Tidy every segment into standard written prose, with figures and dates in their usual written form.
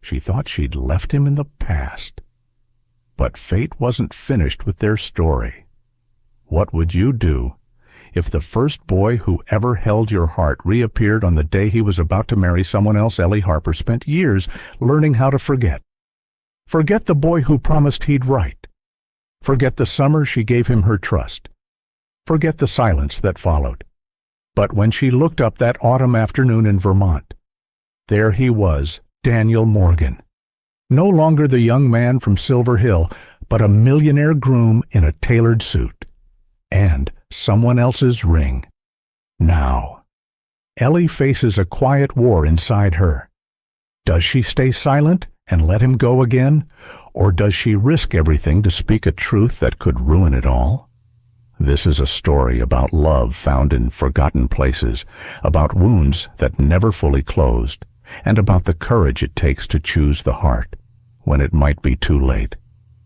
She thought she'd left him in the past. But fate wasn't finished with their story. What would you do if the first boy who ever held your heart reappeared on the day he was about to marry someone else? Ellie Harper spent years learning how to forget. Forget the boy who promised he'd write. Forget the summer she gave him her trust. Forget the silence that followed. But when she looked up that autumn afternoon in Vermont, there he was, Daniel Morgan. No longer the young man from Silver Hill, but a millionaire groom in a tailored suit. And someone else's ring. Now, Ellie faces a quiet war inside her. Does she stay silent and let him go again, or does she risk everything to speak a truth that could ruin it all? This is a story about love found in forgotten places, about wounds that never fully closed, and about the courage it takes to choose the heart when it might be too late.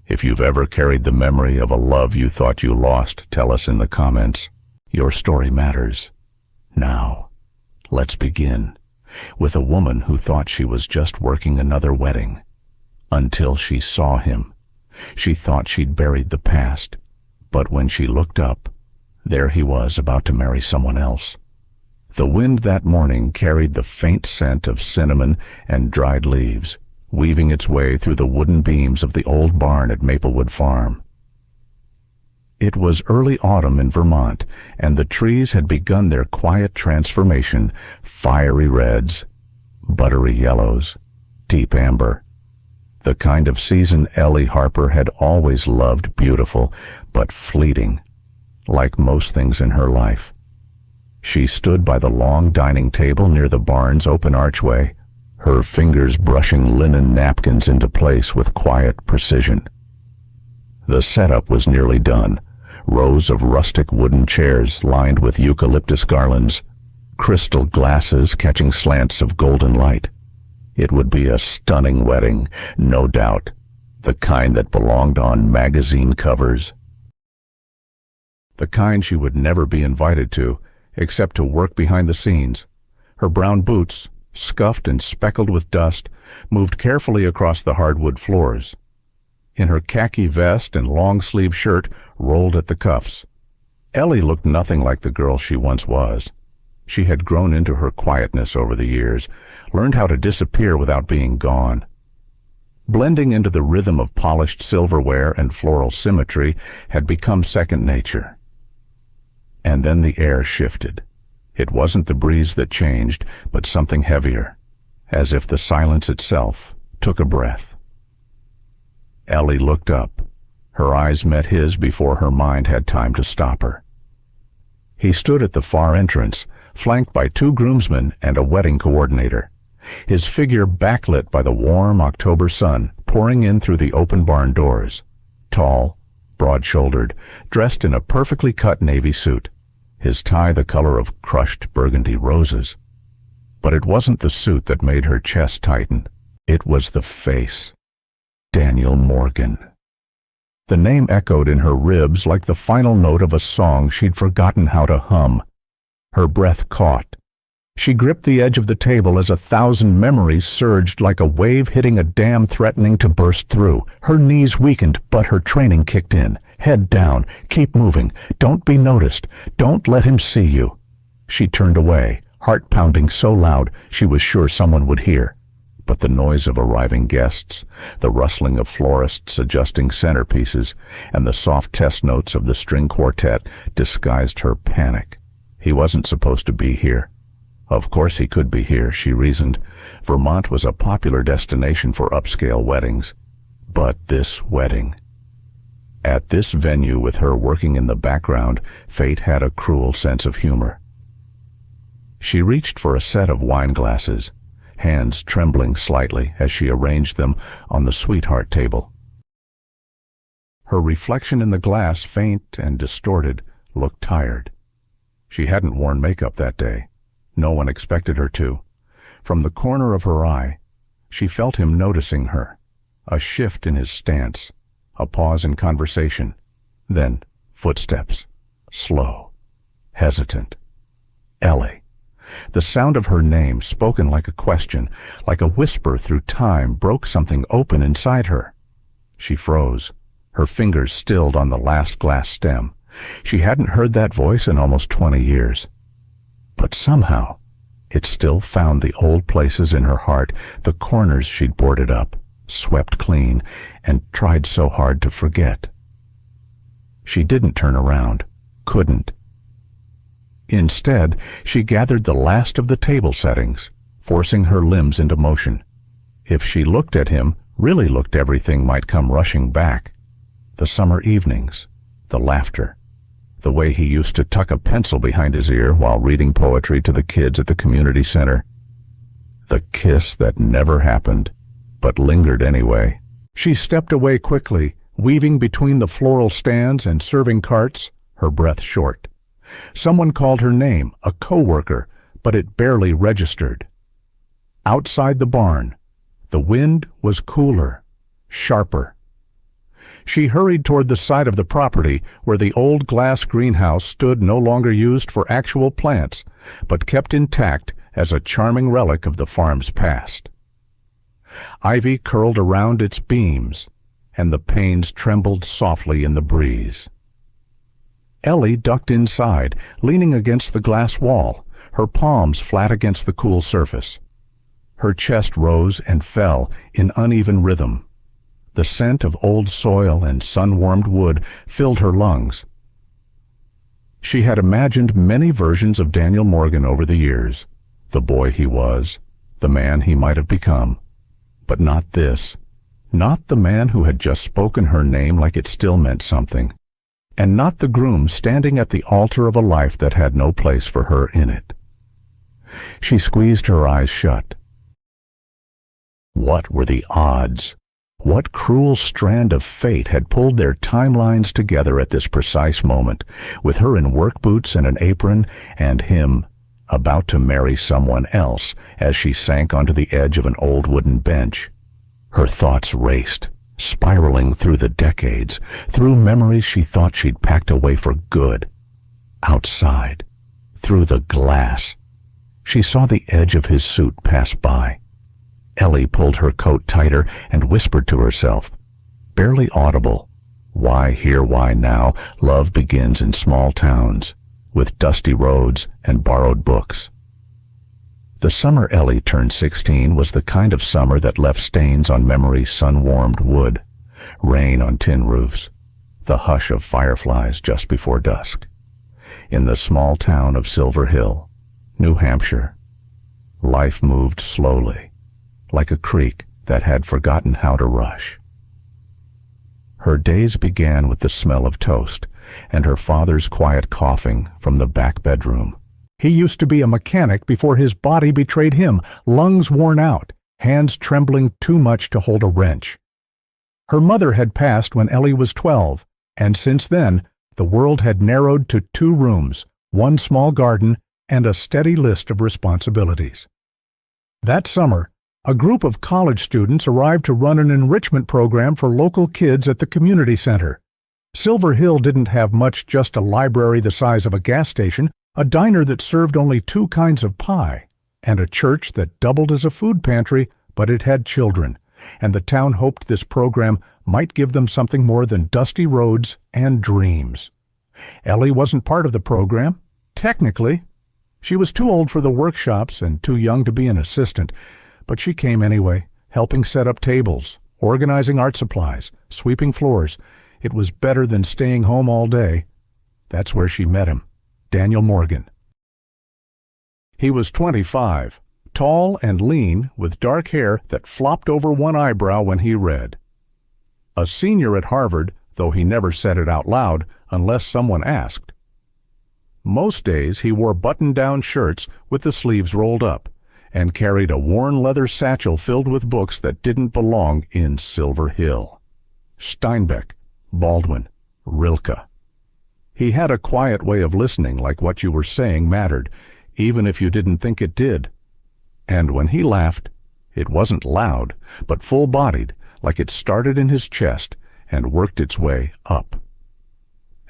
If you've ever carried the memory of a love you thought you lost, tell us in the comments. Your story matters. Now, let's begin with a woman who thought she was just working another wedding. Until she saw him. She thought she'd buried the past. But when she looked up, there he was about to marry someone else. The wind that morning carried the faint scent of cinnamon and dried leaves, weaving its way through the wooden beams of the old barn at Maplewood Farm. It was early autumn in Vermont, and the trees had begun their quiet transformation, fiery reds, buttery yellows, deep amber. The kind of season Ellie Harper had always loved, beautiful, but fleeting, like most things in her life. She stood by the long dining table near the barn's open archway, her fingers brushing linen napkins into place with quiet precision. The setup was nearly done. Rows of rustic wooden chairs lined with eucalyptus garlands, crystal glasses catching slants of golden light. It would be a stunning wedding, no doubt, the kind that belonged on magazine covers. The kind she would never be invited to, except to work behind the scenes. Her brown boots, scuffed and speckled with dust, moved carefully across the hardwood floors. In her khaki vest and long-sleeve shirt rolled at the cuffs, Ellie looked nothing like the girl she once was. She had grown into her quietness over the years, learned how to disappear without being gone. Blending into the rhythm of polished silverware and floral symmetry had become second nature. And then the air shifted. It wasn't the breeze that changed, but something heavier, as if the silence itself took a breath. Ellie looked up. Her eyes met his before her mind had time to stop her. He stood at the far entrance, flanked by two groomsmen and a wedding coordinator, his figure backlit by the warm October sun pouring in through the open barn doors. Tall, broad-shouldered, dressed in a perfectly cut navy suit, his tie the color of crushed burgundy roses. But it wasn't the suit that made her chest tighten. It was the face. Daniel Morgan. The name echoed in her ribs like the final note of a song she'd forgotten how to hum. Her breath caught. She gripped the edge of the table as 1,000 memories surged like a wave hitting a dam threatening to burst through. Her knees weakened, but her training kicked in. Head down. Keep moving. Don't be noticed. Don't let him see you. She turned away, heart pounding so loud she was sure someone would hear. But the noise of arriving guests, the rustling of florists adjusting centerpieces, and the soft test notes of the string quartet disguised her panic. He wasn't supposed to be here. Of course he could be here, she reasoned. Vermont was a popular destination for upscale weddings. But this wedding. At this venue, with her working in the background, fate had a cruel sense of humor. She reached for a set of wine glasses, hands trembling slightly as she arranged them on the sweetheart table. Her reflection in the glass, faint and distorted, looked tired. She hadn't worn makeup that day. No one expected her to. From the corner of her eye, she felt him noticing her. A shift in his stance, a pause in conversation, then footsteps, slow, hesitant. Ellie. The sound of her name, spoken like a question, like a whisper through time, broke something open inside her. She froze, her fingers stilled on the last glass stem. She hadn't heard that voice in almost 20 years. But somehow, it still found the old places in her heart, the corners she'd boarded up, swept clean, and tried so hard to forget. She didn't turn around, couldn't. Instead, she gathered the last of the table settings, forcing her limbs into motion. If she looked at him, really looked, everything might come rushing back. The summer evenings, the laughter, the way he used to tuck a pencil behind his ear while reading poetry to the kids at the community center. The kiss that never happened, but lingered anyway. She stepped away quickly, weaving between the floral stands and serving carts, her breath short. Someone called her name, a coworker, but it barely registered. Outside the barn, the wind was cooler, sharper. She hurried toward the side of the property where the old glass greenhouse stood, no longer used for actual plants, but kept intact as a charming relic of the farm's past. Ivy curled around its beams, and the panes trembled softly in the breeze. Ellie ducked inside, leaning against the glass wall, her palms flat against the cool surface. Her chest rose and fell in uneven rhythm. The scent of old soil and sun-warmed wood filled her lungs. She had imagined many versions of Daniel Morgan over the years, the boy he was, the man he might have become. But not this, not the man who had just spoken her name like it still meant something, and not the groom standing at the altar of a life that had no place for her in it. She squeezed her eyes shut. What were the odds? What cruel strand of fate had pulled their timelines together at this precise moment, with her in work boots and an apron, and him about to marry someone else as she sank onto the edge of an old wooden bench? Her thoughts raced, spiraling through the decades, through memories she thought she'd packed away for good. Outside, through the glass, she saw the edge of his suit pass by. Ellie pulled her coat tighter and whispered to herself, barely audible, "Why here, why now? Love begins in small towns, with dusty roads and borrowed books." The summer Ellie turned 16 was the kind of summer that left stains on memory's sun-warmed wood, rain on tin roofs, the hush of fireflies just before dusk. In the small town of Silver Hill, New Hampshire, life moved slowly, like a creek that had forgotten how to rush. Her days began with the smell of toast and her father's quiet coughing from the back bedroom. He used to be a mechanic before his body betrayed him, lungs worn out, hands trembling too much to hold a wrench. Her mother had passed when Ellie was 12, and since then, the world had narrowed to 2 rooms, 1 small garden, and a steady list of responsibilities. That summer, a group of college students arrived to run an enrichment program for local kids at the community center. Silver Hill didn't have much, just a library the size of a gas station, a diner that served only 2 kinds of pie, and a church that doubled as a food pantry, but it had children, and the town hoped this program might give them something more than dusty roads and dreams. Ellie wasn't part of the program, technically. She was too old for the workshops and too young to be an assistant, but she came anyway, helping set up tables, organizing art supplies, sweeping floors. It was better than staying home all day. That's where she met him, Daniel Morgan. He was 25, tall and lean, with dark hair that flopped over one eyebrow when he read. A senior at Harvard, though he never said it out loud unless someone asked. Most days he wore button-down shirts with the sleeves rolled up, and carried a worn leather satchel filled with books that didn't belong in Silver Hill. Steinbeck, Baldwin, Rilke. He had a quiet way of listening, like what you were saying mattered, even if you didn't think it did. And when he laughed, it wasn't loud, but full-bodied, like it started in his chest and worked its way up.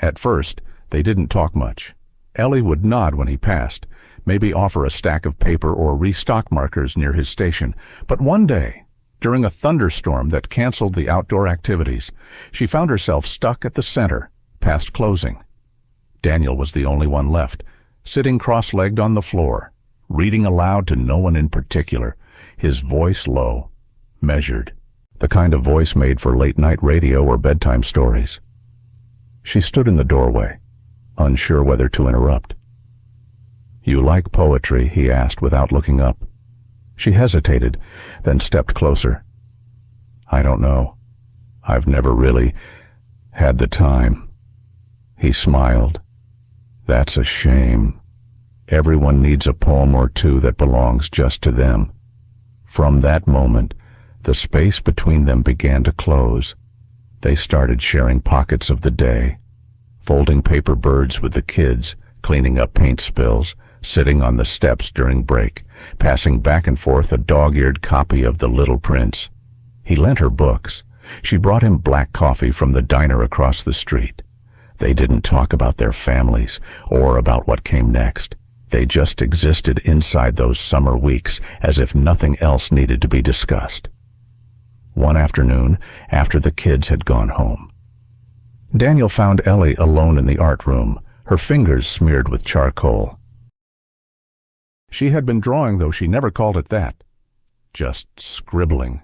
At first, they didn't talk much. Ellie would nod when he passed, maybe offer a stack of paper or restock markers near his station. But one day, during a thunderstorm that canceled the outdoor activities, she found herself stuck at the center, past closing. Daniel was the only one left, sitting cross-legged on the floor, reading aloud to no one in particular, his voice low, measured, the kind of voice made for late-night radio or bedtime stories. She stood in the doorway, unsure whether to interrupt. "You like poetry?" he asked without looking up. She hesitated, then stepped closer. "I don't know. I've never really had the time." He smiled. "That's a shame. Everyone needs a poem or two that belongs just to them." From that moment, the space between them began to close. They started sharing pockets of the day, folding paper birds with the kids, cleaning up paint spills, sitting on the steps during break, passing back and forth a dog-eared copy of The Little Prince. He lent her books. She brought him black coffee from the diner across the street. They didn't talk about their families or about what came next. They just existed inside those summer weeks as if nothing else needed to be discussed. One afternoon, after the kids had gone home, Daniel found Ellie alone in the art room, her fingers smeared with charcoal. She had been drawing, though she never called it that. Just scribbling.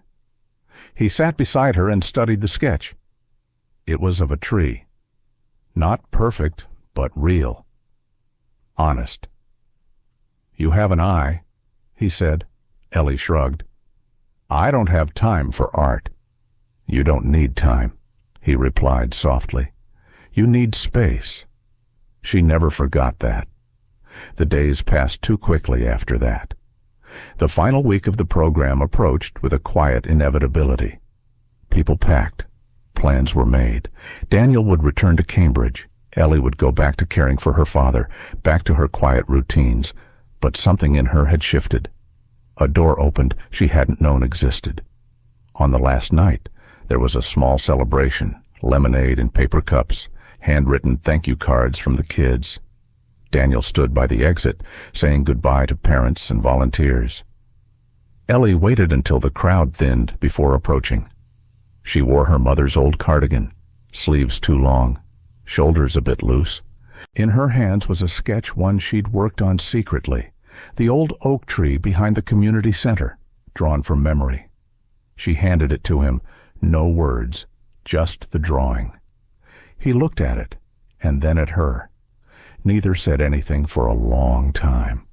He sat beside her and studied the sketch. It was of a tree. Not perfect, but real. Honest. "You have an eye," he said. Ellie shrugged. "I don't have time for art." "You don't need time," he replied softly. "You need space." She never forgot that. The days passed too quickly after that. The final week of the program approached with a quiet inevitability. People packed. Plans were made. Daniel would return to Cambridge. Ellie would go back to caring for her father, back to her quiet routines. But something in her had shifted. A door opened she hadn't known existed. On the last night, there was a small celebration, lemonade in paper cups, handwritten thank you cards from the kids. Daniel stood by the exit, saying goodbye to parents and volunteers. Ellie waited until the crowd thinned before approaching. She wore her mother's old cardigan, sleeves too long, shoulders a bit loose. In her hands was a sketch one she'd worked on secretly, the old oak tree behind the community center, drawn from memory. She handed it to him, no words, just the drawing. He looked at it, and then at her. Neither said anything for a long time.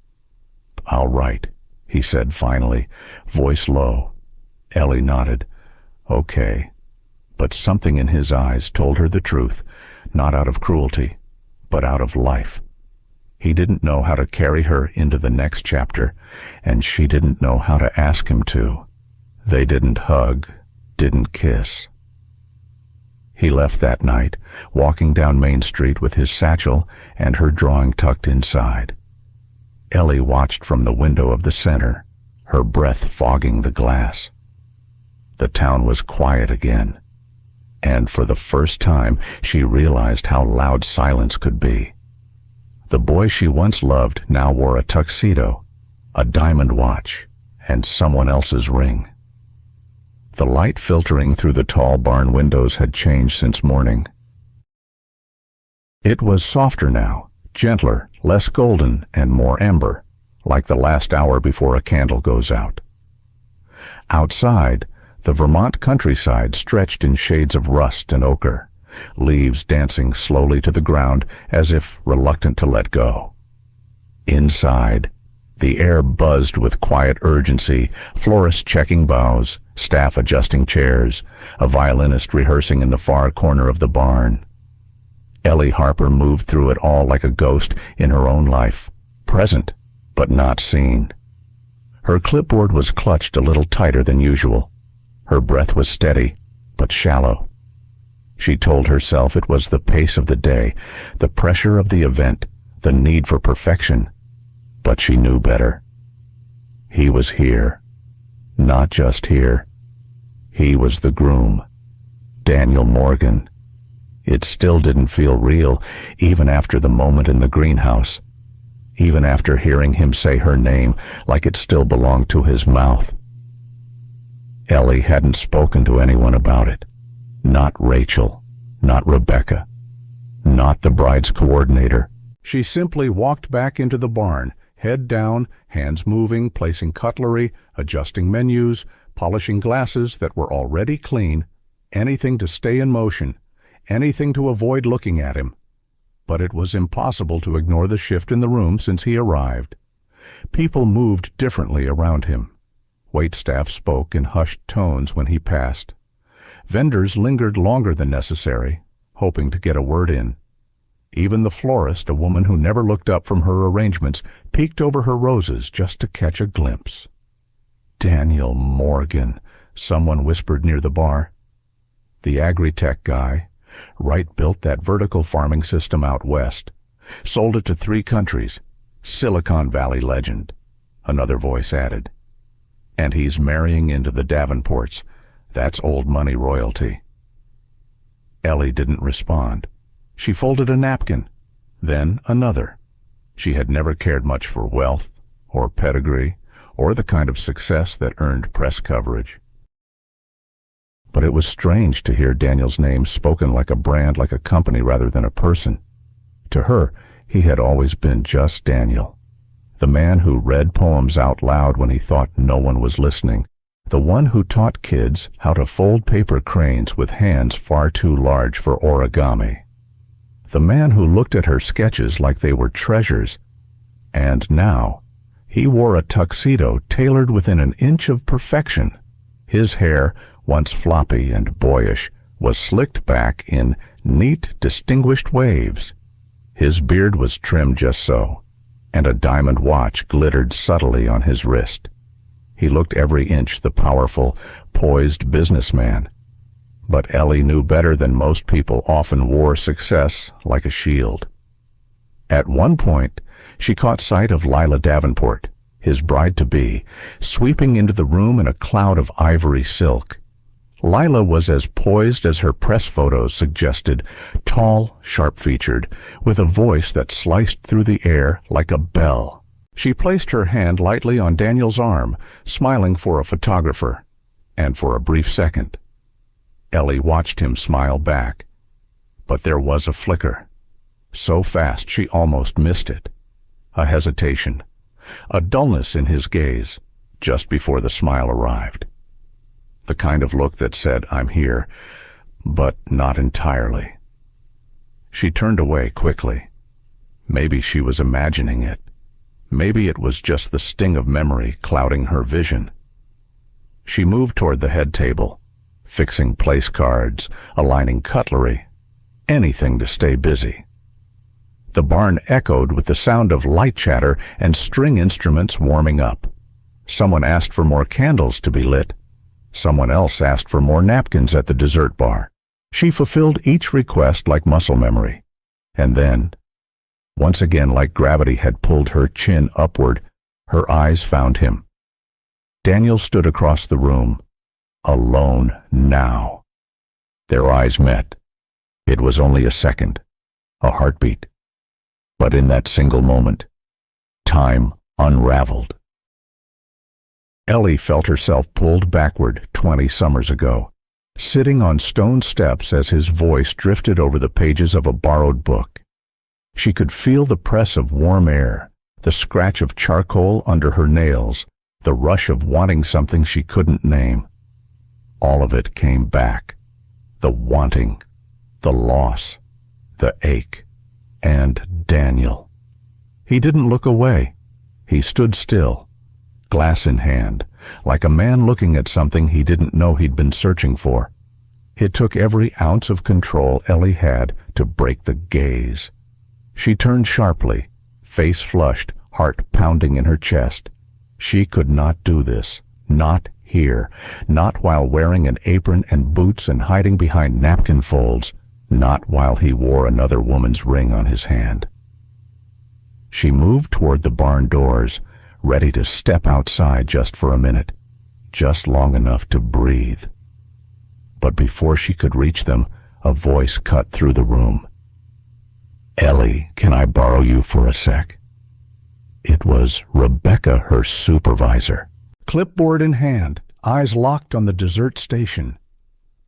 "I'll write," he said finally, voice low. Ellie nodded. "Okay." But something in his eyes told her the truth, not out of cruelty, but out of life. He didn't know how to carry her into the next chapter, and she didn't know how to ask him to. They didn't hug, didn't kiss. He left that night, walking down Main Street with his satchel and her drawing tucked inside. Ellie watched from the window of the center, her breath fogging the glass. The town was quiet again, and for the first time she realized how loud silence could be. The boy she once loved now wore a tuxedo, a diamond watch, and someone else's ring. The light filtering through the tall barn windows had changed since morning. It was softer now, gentler, less golden, and more amber, like the last hour before a candle goes out. Outside, the Vermont countryside stretched in shades of rust and ochre, leaves dancing slowly to the ground as if reluctant to let go. Inside, the air buzzed with quiet urgency, florists checking boughs, staff adjusting chairs, a violinist rehearsing in the far corner of the barn. Ellie Harper moved through it all like a ghost in her own life, present but not seen. Her clipboard was clutched a little tighter than usual. Her breath was steady, but shallow. She told herself it was the pace of the day, the pressure of the event, the need for perfection. But she knew better. He was here. Not just here. He was the groom. Daniel Morgan. It still didn't feel real, even after the moment in the greenhouse. even after hearing him say her name like it still belonged to his mouth. Ellie hadn't spoken to anyone about it. Not Rachel, not Rebecca, not the bride's coordinator. She simply walked back into the barn, head down, hands moving, placing cutlery, adjusting menus, polishing glasses that were already clean, anything to stay in motion, anything to avoid looking at him. But it was impossible to ignore the shift in the room since he arrived. People moved differently around him. Waitstaff spoke in hushed tones when he passed. Vendors lingered longer than necessary, hoping to get a word in. Even the florist, a woman who never looked up from her arrangements, peeked over her roses just to catch a glimpse. Daniel Morgan, someone whispered near the bar. The agri-tech guy. Wright built that vertical farming system out west. Sold it to 3 countries. Silicon Valley legend, another voice added. And he's marrying into the Davenports. That's old money royalty. Ellie didn't respond. She folded a napkin, then another. She had never cared much for wealth, or pedigree, or the kind of success that earned press coverage. But it was strange to hear Daniel's name spoken like a brand, like a company rather than a person. To her, he had always been just Daniel. The man who read poems out loud when he thought no one was listening. The one who taught kids how to fold paper cranes with hands far too large for origami. The man who looked at her sketches like they were treasures. And now, he wore a tuxedo tailored within an inch of perfection. His hair, once floppy and boyish, was slicked back in neat, distinguished waves. His beard was trimmed just so, and a diamond watch glittered subtly on his wrist. He looked every inch the powerful, poised businessman. But Ellie knew better than most people often wore success like a shield. At one point, she caught sight of Lila Davenport, his bride-to-be, sweeping into the room in a cloud of ivory silk. Lila was as poised as her press photos suggested, tall, sharp-featured, with a voice that sliced through the air like a bell. She placed her hand lightly on Daniel's arm, smiling for a photographer, and for a brief second, Ellie watched him smile back. But there was a flicker, so fast she almost missed it. A hesitation, a dullness in his gaze, just before the smile arrived. The kind of look that said, "I'm here," but not entirely. She turned away quickly. Maybe she was imagining it. Maybe it was just the sting of memory clouding her vision. She moved toward the head table, fixing place cards, aligning cutlery, anything to stay busy. The barn echoed with the sound of light chatter and string instruments warming up. Someone asked for more candles to be lit. Someone else asked for more napkins at the dessert bar. She fulfilled each request like muscle memory. And then, once again like gravity had pulled her chin upward, her eyes found him. Daniel stood across the room, alone now. Their eyes met. It was only a second, a heartbeat. But in that single moment, time unraveled. Ellie felt herself pulled backward 20 summers ago, sitting on stone steps as his voice drifted over the pages of a borrowed book. She could feel the press of warm air, the scratch of charcoal under her nails, the rush of wanting something she couldn't name. All of it came back. The wanting, the loss, the ache, and Daniel. He didn't look away. He stood still, glass in hand, like a man looking at something he didn't know he'd been searching for. It took every ounce of control Ellie had to break the gaze. She turned sharply, face flushed, heart pounding in her chest. She could not do this, not here, not while wearing an apron and boots and hiding behind napkin folds, not while he wore another woman's ring on his hand. She moved toward the barn doors, ready to step outside just for a minute, just long enough to breathe. But before she could reach them, a voice cut through the room. "Ellie, can I borrow you for a sec?" It was Rebecca, her supervisor. Clipboard in hand, eyes locked on the dessert station.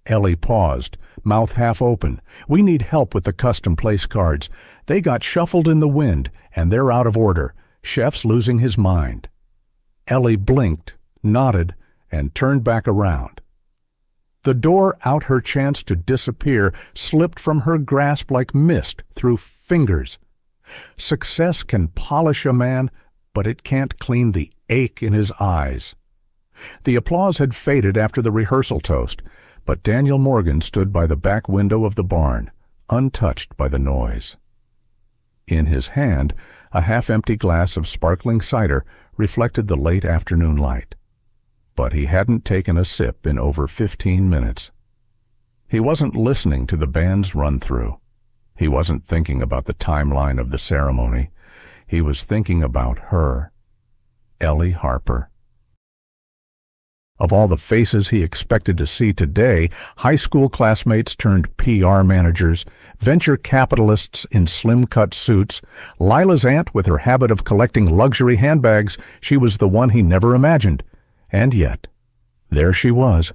Ellie paused, mouth half open. "We need help with the custom place cards. They got shuffled in the wind, and they're out of order. Chef's losing his mind." Ellie blinked, nodded, and turned back around. The door out her chance to disappear slipped from her grasp like mist through fingers. Success can polish a man, but it can't clean the ache in his eyes. The applause had faded after the rehearsal toast, but Daniel Morgan stood by the back window of the barn, untouched by the noise. In his hand, a half-empty glass of sparkling cider reflected the late afternoon light. But he hadn't taken a sip in over 15 minutes. He wasn't listening to the band's run-through. He wasn't thinking about the timeline of the ceremony. He was thinking about her, Ellie Harper. Of all the faces he expected to see today, high school classmates turned PR managers, venture capitalists in slim-cut suits, Lila's aunt with her habit of collecting luxury handbags, she was the one he never imagined. And yet, there she was,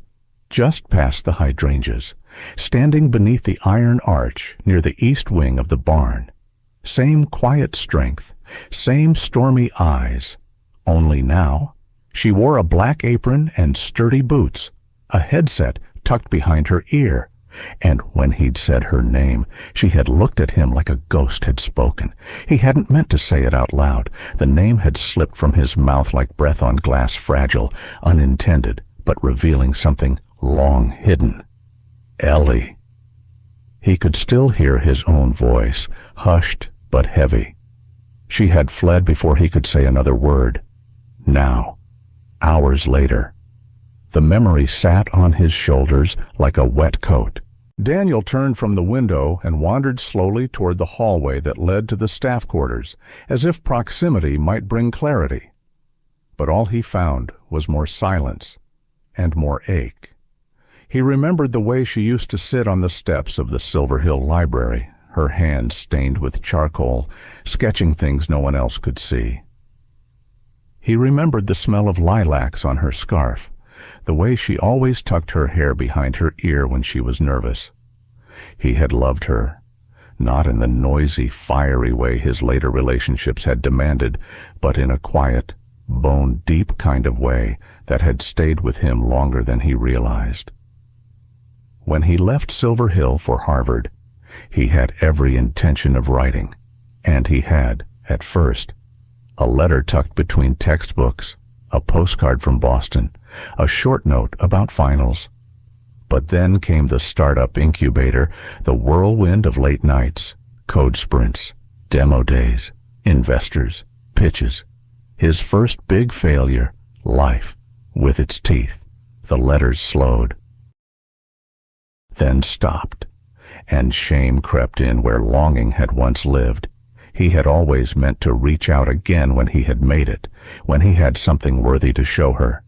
just past the hydrangeas, standing beneath the iron arch near the east wing of the barn. Same quiet strength, same stormy eyes, only now she wore a black apron and sturdy boots, a headset tucked behind her ear, and when he'd said her name, she had looked at him like a ghost had spoken. He hadn't meant to say it out loud. The name had slipped from his mouth like breath on glass, fragile, unintended, but revealing something long hidden. Ellie. He could still hear his own voice, hushed but heavy. She had fled before he could say another word. Now, hours later, the memory sat on his shoulders like a wet coat. Daniel turned from the window and wandered slowly toward the hallway that led to the staff quarters, as if proximity might bring clarity. But all he found was more silence and more ache. He remembered the way she used to sit on the steps of the Silver Hill Library, her hands stained with charcoal, sketching things no one else could see. He remembered the smell of lilacs on her scarf, the way she always tucked her hair behind her ear when she was nervous. He had loved her, not in the noisy, fiery way his later relationships had demanded, but in a quiet, bone-deep kind of way that had stayed with him longer than he realized. When he left Silver Hill for Harvard, he had every intention of writing, and he had, at first, a letter tucked between textbooks, a postcard from Boston, a short note about finals. But then came the startup incubator, the whirlwind of late nights, code sprints, demo days, investors, pitches. His first big failure, life, with its teeth. The letters slowed, then stopped, and shame crept in where longing had once lived. He had always meant to reach out again when he had made it, when he had something worthy to show her.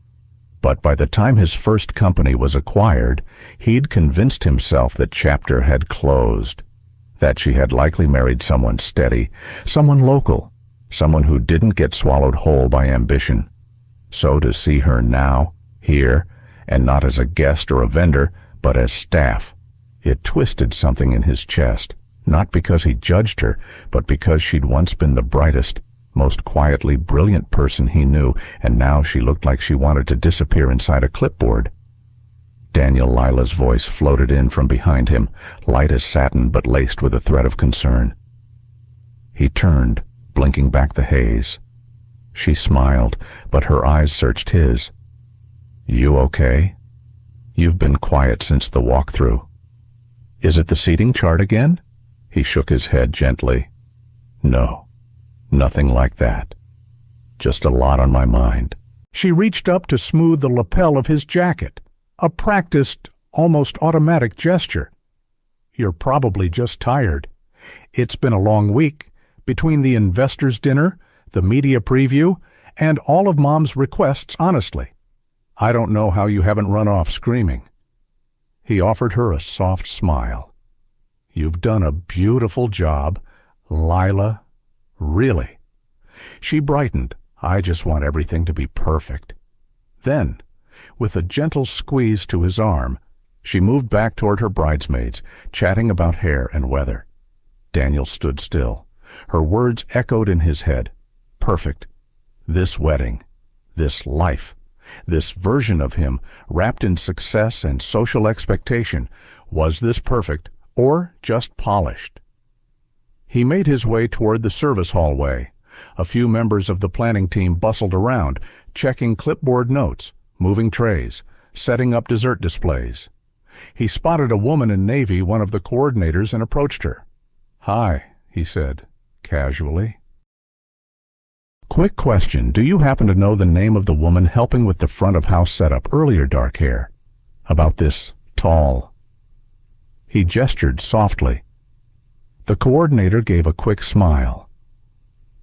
But by the time his first company was acquired, he'd convinced himself that chapter had closed, that she had likely married someone steady, someone local, someone who didn't get swallowed whole by ambition. So to see her now, here, and not as a guest or a vendor, but as staff, it twisted something in his chest. Not because he judged her, but because she'd once been the brightest, most quietly brilliant person he knew, and now she looked like she wanted to disappear inside a clipboard. Daniel Lila's voice floated in from behind him, light as satin but laced with a thread of concern. He turned, blinking back the haze. She smiled, but her eyes searched his. "You okay? You've been quiet since the walkthrough. Is it the seating chart again?" He shook his head gently. "No, nothing like that. Just a lot on my mind." She reached up to smooth the lapel of his jacket, a practiced, almost automatic gesture. "You're probably just tired. It's been a long week, between the investors' dinner, the media preview, and all of Mom's requests, honestly. I don't know how you haven't run off screaming." He offered her a soft smile. "You've done a beautiful job, Lila. Really. She brightened. "I just want everything to be perfect." Then, with a gentle squeeze to his arm, she moved back toward her bridesmaids, chatting about hair and weather. Daniel stood still. Her words echoed in his head. Perfect. This wedding. This life. This version of him, wrapped in success and social expectation. Was this perfect, or just polished? He made his way toward the service hallway. A few members of the planning team bustled around, checking clipboard notes, moving trays, setting up dessert displays. He spotted a woman in navy, one of the coordinators, and approached her. "Hi," he said, casually. "Quick question. Do you happen to know the name of the woman helping with the front of house setup earlier, dark hair? About this tall?" He gestured softly. The coordinator gave a quick smile.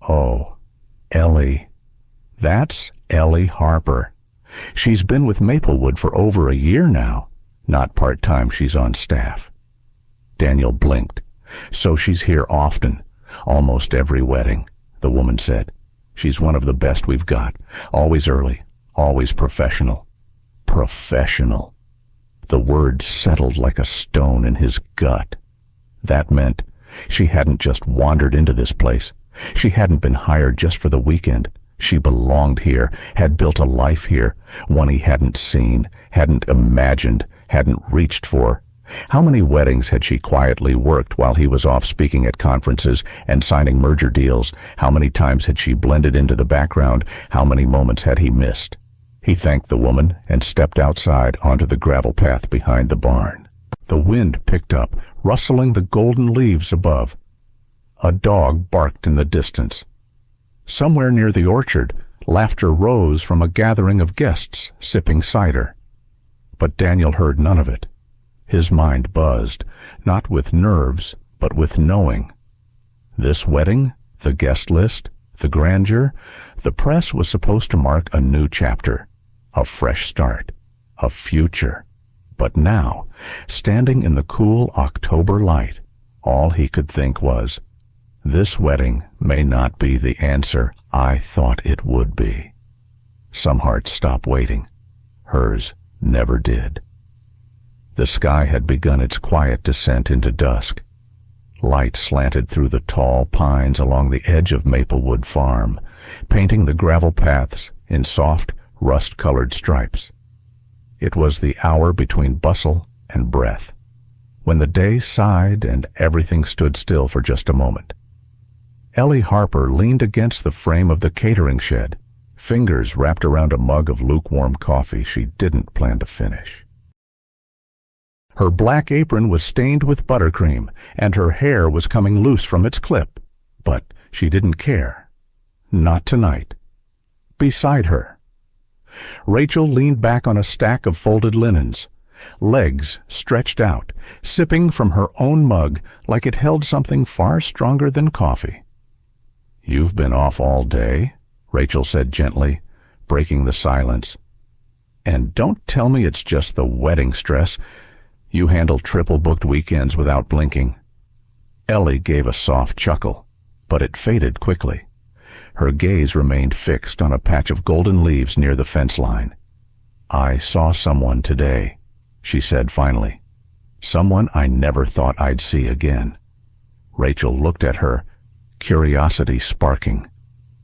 "Oh, Ellie. That's Ellie Harper. She's been with Maplewood for over a year now. Not part-time, she's on staff." Daniel blinked. "So she's here often. Almost every wedding," the woman said. "She's one of the best we've got. Always early. Always professional." Professional. The word settled like a stone in his gut. That meant she hadn't just wandered into this place. She hadn't been hired just for the weekend. She belonged here, had built a life here, one he hadn't seen, hadn't imagined, hadn't reached for. How many weddings had she quietly worked while he was off speaking at conferences and signing merger deals? How many times had she blended into the background? How many moments had he missed? He thanked the woman and stepped outside onto the gravel path behind the barn. The wind picked up, rustling the golden leaves above. A dog barked in the distance. Somewhere near the orchard, laughter rose from a gathering of guests sipping cider. But Daniel heard none of it. His mind buzzed, not with nerves, but with knowing. This wedding, the guest list, the grandeur, the press was supposed to mark a new chapter, a fresh start, a future. But now, standing in the cool October light, all he could think was, "This wedding may not be the answer I thought it would be." Some hearts stop waiting. Hers never did. The sky had begun its quiet descent into dusk. Light slanted through the tall pines along the edge of Maplewood Farm, painting the gravel paths in soft, rust-colored stripes. It was the hour between bustle and breath, when the day sighed and everything stood still for just a moment. Ellie Harper leaned against the frame of the catering shed, fingers wrapped around a mug of lukewarm coffee she didn't plan to finish. Her black apron was stained with buttercream, and her hair was coming loose from its clip, but she didn't care. Not tonight. Beside her, Rachel leaned back on a stack of folded linens, legs stretched out, sipping from her own mug like it held something far stronger than coffee. "You've been off all day," Rachel said gently, breaking the silence. "And don't tell me it's just the wedding stress. You handle triple-booked weekends without blinking." Ellie gave a soft chuckle, but it faded quickly. Her gaze remained fixed on a patch of golden leaves near the fence line. "I saw someone today," she said finally. "Someone I never thought I'd see again." Rachel looked at her, curiosity sparking.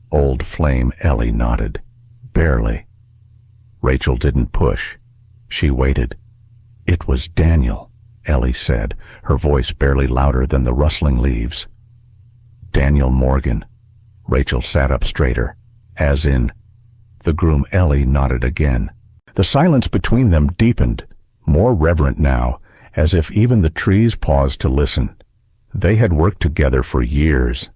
Old flame Ellie nodded. Barely. Rachel didn't push. She waited. "It was Daniel," Ellie said, her voice barely louder than the rustling leaves. "Daniel Morgan." Rachel sat up straighter, as in, the groom. Ellie nodded again. The silence between them deepened, more reverent now, as if even the trees paused to listen. They had worked together for years.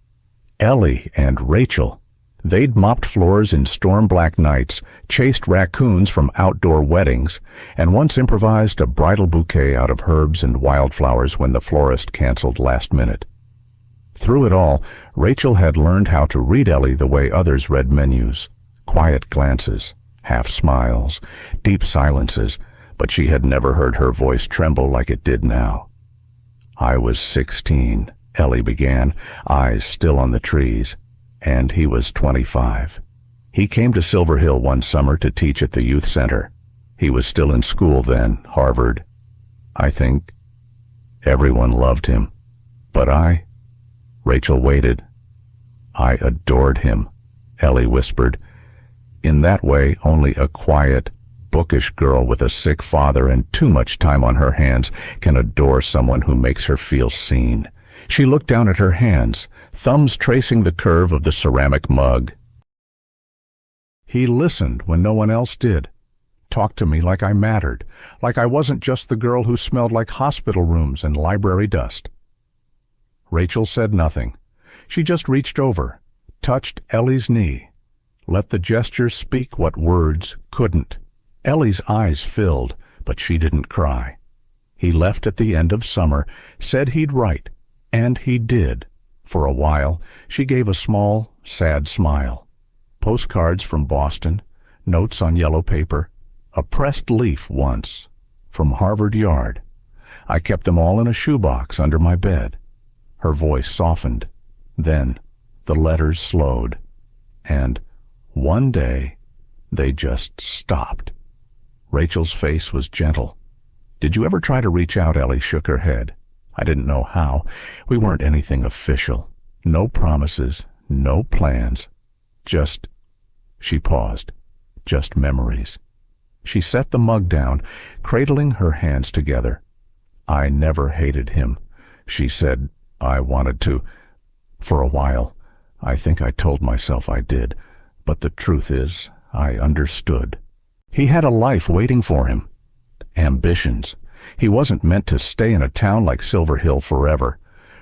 Ellie and Rachel. They'd mopped floors in storm-black nights, chased raccoons from outdoor weddings, and once improvised a bridal bouquet out of herbs and wildflowers when the florist canceled last minute. Through it all, Rachel had learned how to read Ellie the way others read menus. Quiet glances, half smiles, deep silences, but she had never heard her voice tremble like it did now. "I was 16, Ellie began, eyes still on the trees. and he was 25. He came to Silver Hill one summer to teach at the youth center. He was still in school then, Harvard. I think everyone loved him. But Rachel waited. I adored him, Ellie whispered. In that way, only a quiet, bookish girl with a sick father and too much time on her hands can adore someone who makes her feel seen. She looked down at her hands, thumbs tracing the curve of the ceramic mug. He listened when no one else did. Talked to me like I mattered, like I wasn't just the girl who smelled like hospital rooms and library dust. Rachel said nothing. She just reached over, touched Ellie's knee, let the gesture speak what words couldn't. Ellie's eyes filled, but she didn't cry. He left at the end of summer, said he'd write, and he did. For a while, she gave a small, sad smile. Postcards from Boston, notes on yellow paper, a pressed leaf once, from Harvard Yard. I kept them all in a shoebox under my bed. Her voice softened. Then the letters slowed. And one day, they just stopped. Rachel's face was gentle. Did you ever try to reach out? Ellie shook her head. I didn't know how. We weren't anything official. No promises, no plans. Just, she paused, just memories. She set the mug down, cradling her hands together. I never hated him. She said I wanted to. For a while, I think I told myself I did. But the truth is, I understood. He had a life waiting for him. Ambitions. He wasn't meant to stay in a town like Silver Hill forever.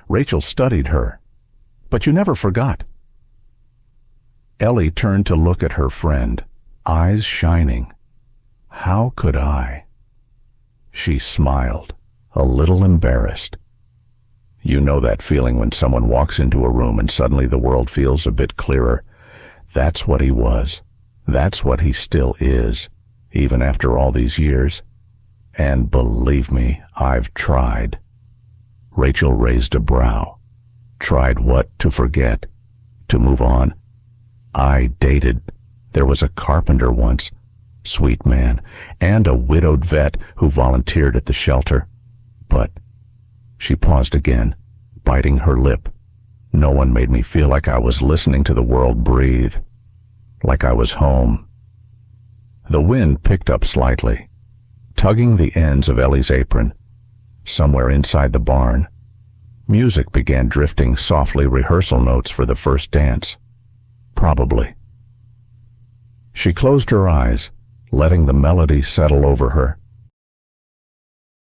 Rachel studied her. But you never forgot. Ellie turned to look at her friend, eyes shining. How could I? She smiled, a little embarrassed. You know that feeling when someone walks into a room and suddenly the world feels a bit clearer. That's what he was. That's what he still is, even after all these years. And believe me, I've tried. Rachel raised a brow. Tried what? To forget? To move on? I dated. There was a carpenter once, sweet man, and a widowed vet who volunteered at the shelter. But she paused again, biting her lip. No one made me feel like I was listening to the world breathe, like I was home. The wind picked up slightly, tugging the ends of Ellie's apron. Somewhere inside the barn, music began drifting softly, rehearsal notes for the first dance. Probably. She closed her eyes, letting the melody settle over her.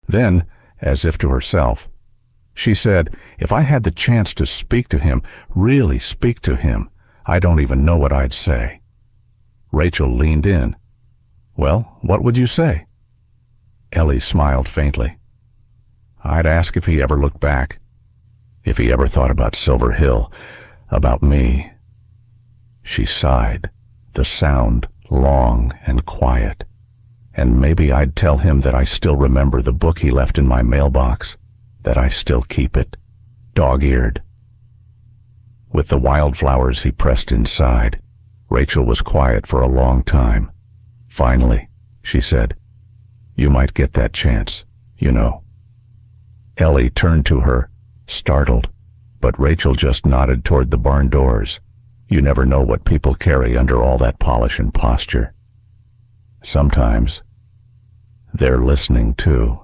Then, as if to herself, she said, if I had the chance to speak to him, really speak to him, I don't even know what I'd say. Rachel leaned in. Well, what would you say? Ellie smiled faintly. I'd ask if he ever looked back, if he ever thought about Silver Hill, about me. She sighed, the sound long and quiet. And maybe I'd tell him that I still remember the book he left in my mailbox, that I still keep it, dog-eared. With the wildflowers he pressed inside, Rachel was quiet for a long time. Finally, she said, you might get that chance, you know. Ellie turned to her, startled, but Rachel just nodded toward the barn doors. You never know what people carry under all that polish and posture. Sometimes, they're listening too,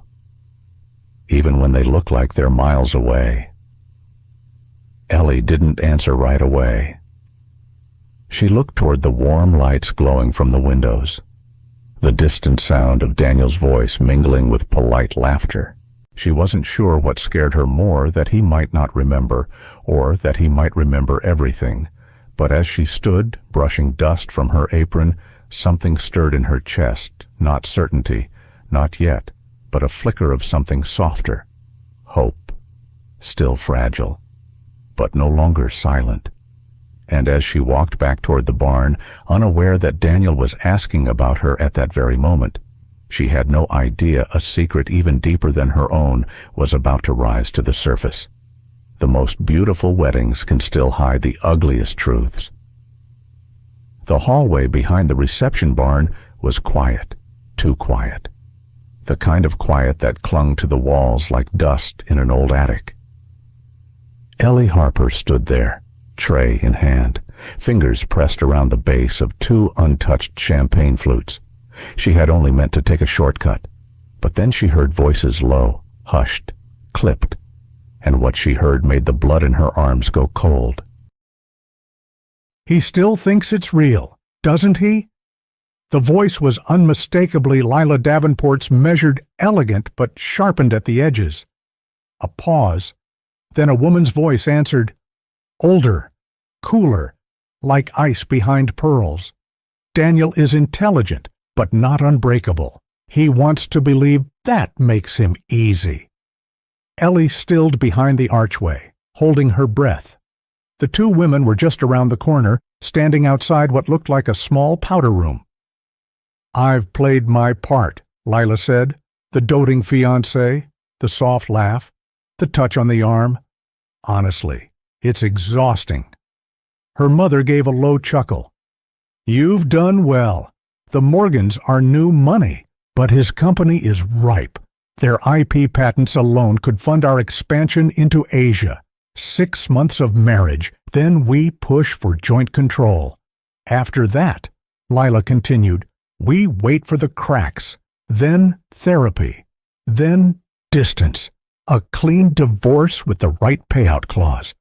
even when they look like they're miles away. Ellie didn't answer right away. She looked toward the warm lights glowing from the windows, the distant sound of Daniel's voice mingling with polite laughter. She wasn't sure what scared her more, that he might not remember, or that he might remember everything. But as she stood, brushing dust from her apron, something stirred in her chest, not certainty, not yet, but a flicker of something softer. Hope, still fragile, but no longer silent. And as she walked back toward the barn, unaware that Daniel was asking about her at that very moment, she had no idea a secret even deeper than her own was about to rise to the surface. The most beautiful weddings can still hide the ugliest truths. The hallway behind the reception barn was quiet, too quiet. The kind of quiet that clung to the walls like dust in an old attic. Ellie Harper stood there, tray in hand, fingers pressed around the base of 2 untouched champagne flutes. She had only meant to take a shortcut, but then she heard voices low, hushed, clipped, and what she heard made the blood in her arms go cold. "He still thinks it's real, doesn't he?" The voice was unmistakably Lila Davenport's, measured, elegant, but sharpened at the edges. A pause. Then a woman's voice answered, older, cooler, like ice behind pearls. "Daniel is intelligent, but not unbreakable. He wants to believe that makes him easy." Ellie stilled behind the archway, holding her breath. The 2 women were just around the corner, standing outside what looked like a small powder room. "I've played my part," Lila said, the doting fiancé, the soft laugh, the touch on the arm. "Honestly, it's exhausting." Her mother gave a low chuckle. "You've done well. The Morgans are new money, but his company is ripe. Their IP patents alone could fund our expansion into Asia. 6 months of marriage, then we push for joint control. After that," Lila continued, "we wait for the cracks, then therapy, then distance, a clean divorce with the right payout clause."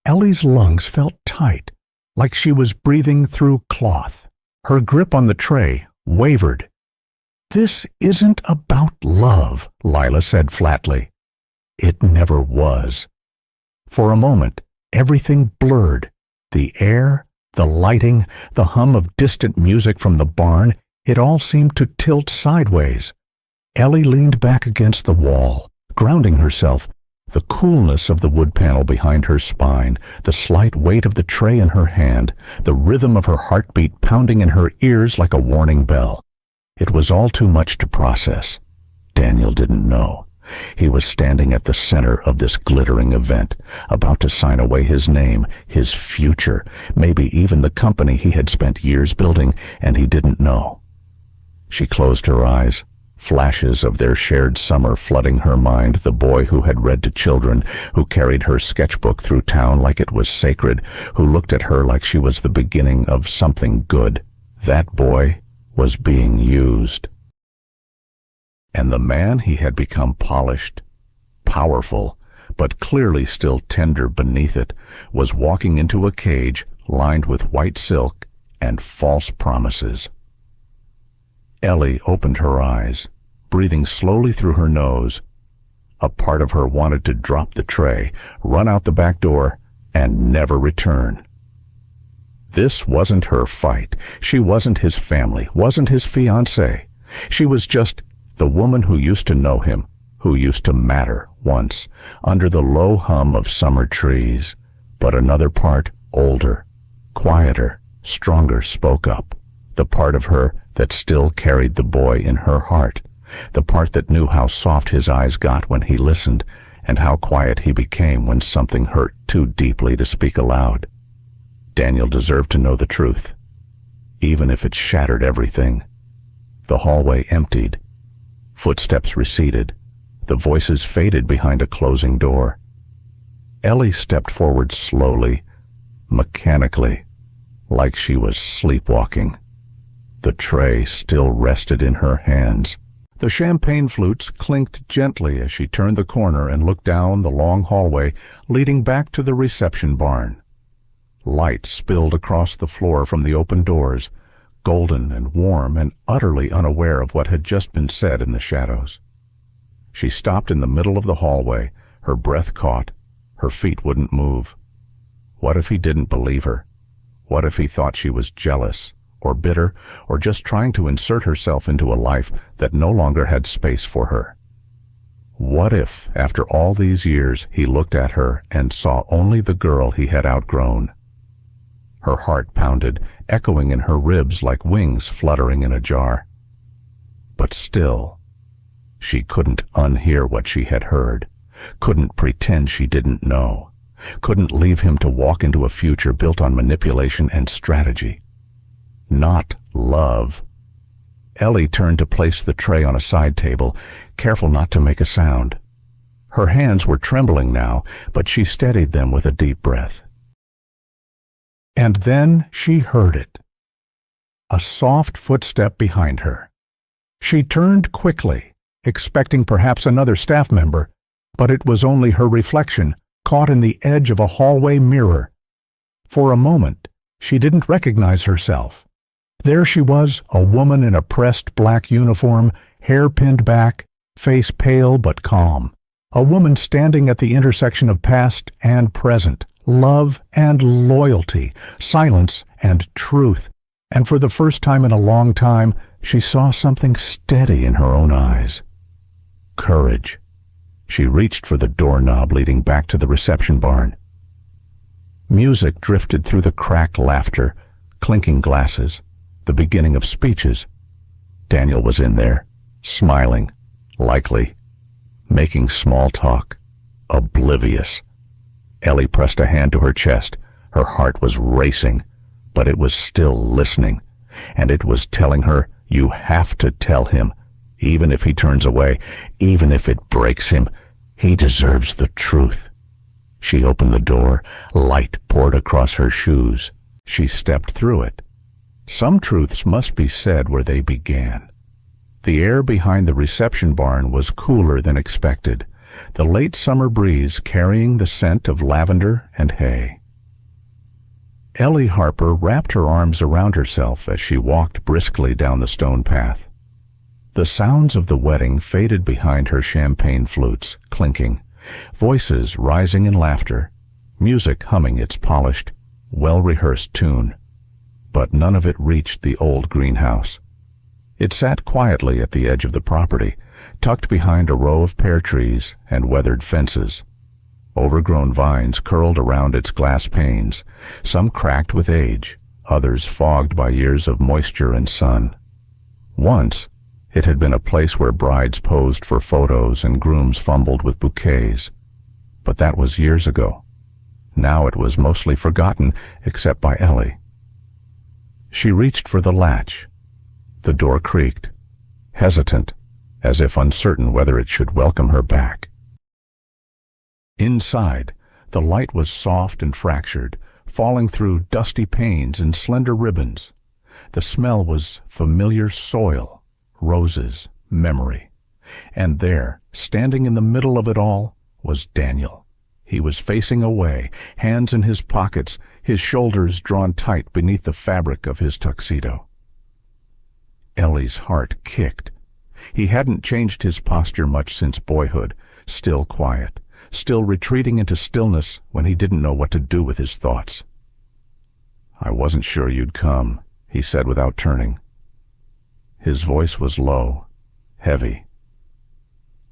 Ellie's lungs felt tight, like she was breathing through cloth. Her grip on the tray wavered. "This isn't about love," Lila said flatly. "It never was." For a moment, everything blurred. The air, the lighting, the hum of distant music from the barn, it all seemed to tilt sideways. Ellie leaned back against the wall, grounding herself. The coolness of the wood panel behind her spine, the slight weight of the tray in her hand, the rhythm of her heartbeat pounding in her ears like a warning bell. It was all too much to process. Daniel didn't know. He was standing at the center of this glittering event, about to sign away his name, his future, maybe even the company he had spent years building, and he didn't know. She closed her eyes, flashes of their shared summer flooding her mind, the boy who had read to children, who carried her sketchbook through town like it was sacred, who looked at her like she was the beginning of something good. That boy was being used. And the man he had become, polished, powerful, but clearly still tender beneath it, was walking into a cage lined with white silk and false promises. Ellie opened her eyes, breathing slowly through her nose. A part of her wanted to drop the tray, run out the back door, and never return. This wasn't her fight. She wasn't his family, wasn't his fiancée. She was just the woman who used to know him, who used to matter once, under the low hum of summer trees. But another part, older, quieter, stronger, spoke up. The part of her that still carried the boy in her heart. The part that knew how soft his eyes got when he listened, and how quiet he became when something hurt too deeply to speak aloud. Daniel deserved to know the truth, even if it shattered everything. The hallway emptied. Footsteps receded. The voices faded behind a closing door. Ellie stepped forward slowly, mechanically, like she was sleepwalking. The tray still rested in her hands. The champagne flutes clinked gently as she turned the corner and looked down the long hallway leading back to the reception barn. Light spilled across the floor from the open doors, golden and warm and utterly unaware of what had just been said in the shadows. She stopped in the middle of the hallway, her breath caught, her feet wouldn't move. What if he didn't believe her? What if he thought she was jealous, or bitter, or just trying to insert herself into a life that no longer had space for her? What if, after all these years, he looked at her and saw only the girl he had outgrown? Her heart pounded, echoing in her ribs like wings fluttering in a jar. But still, she couldn't unhear what she had heard. couldn't pretend she didn't know, couldn't leave him to walk into a future built on manipulation and strategy. Not love. Ellie turned to place the tray on a side table, careful not to make a sound. Her hands were trembling now, but she steadied them with a deep breath. And then she heard it. A soft footstep behind her. She turned quickly, expecting perhaps another staff member, but it was only her reflection, caught in the edge of a hallway mirror. For a moment, she didn't recognize herself. There she was, a woman in a pressed black uniform, hair pinned back, face pale but calm. A woman standing at the intersection of past and present, love and loyalty, silence and truth. And for the first time in a long time, she saw something steady in her own eyes. Courage. She reached for the doorknob leading back to the reception barn. Music drifted through the cracked laughter, clinking glasses, the beginning of speeches. Daniel was in there, smiling, likely, making small talk, oblivious. Ellie pressed a hand to her chest. Her heart was racing, but it was still listening, and it was telling her, you have to tell him, even if he turns away, even if it breaks him. He deserves the truth. She opened the door. Light poured across her shoes. She stepped through it. Some truths must be said where they began. The air behind the reception barn was cooler than expected, the late summer breeze carrying the scent of lavender and hay. Ellie Harper wrapped her arms around herself as she walked briskly down the stone path. The sounds of the wedding faded behind her champagne flutes, clinking, voices rising in laughter, music humming its polished, well-rehearsed tune. But none of it reached the old greenhouse. It sat quietly at the edge of the property, tucked behind a row of pear trees and weathered fences. Overgrown vines curled around its glass panes, some cracked with age, others fogged by years of moisture and sun. Once, it had been a place where brides posed for photos and grooms fumbled with bouquets. But that was years ago. Now it was mostly forgotten, except by Ellie. She reached for the latch. The door creaked, hesitant, as if uncertain whether it should welcome her back. Inside, the light was soft and fractured, falling through dusty panes and slender ribbons. The smell was familiar soil, roses, memory. And there, standing in the middle of it all, was Daniel. He was facing away, hands in his pockets, his shoulders drawn tight beneath the fabric of his tuxedo. Ellie's heart kicked. He hadn't changed his posture much since boyhood, still quiet, still retreating into stillness when he didn't know what to do with his thoughts. "I wasn't sure you'd come," he said without turning. His voice was low, heavy.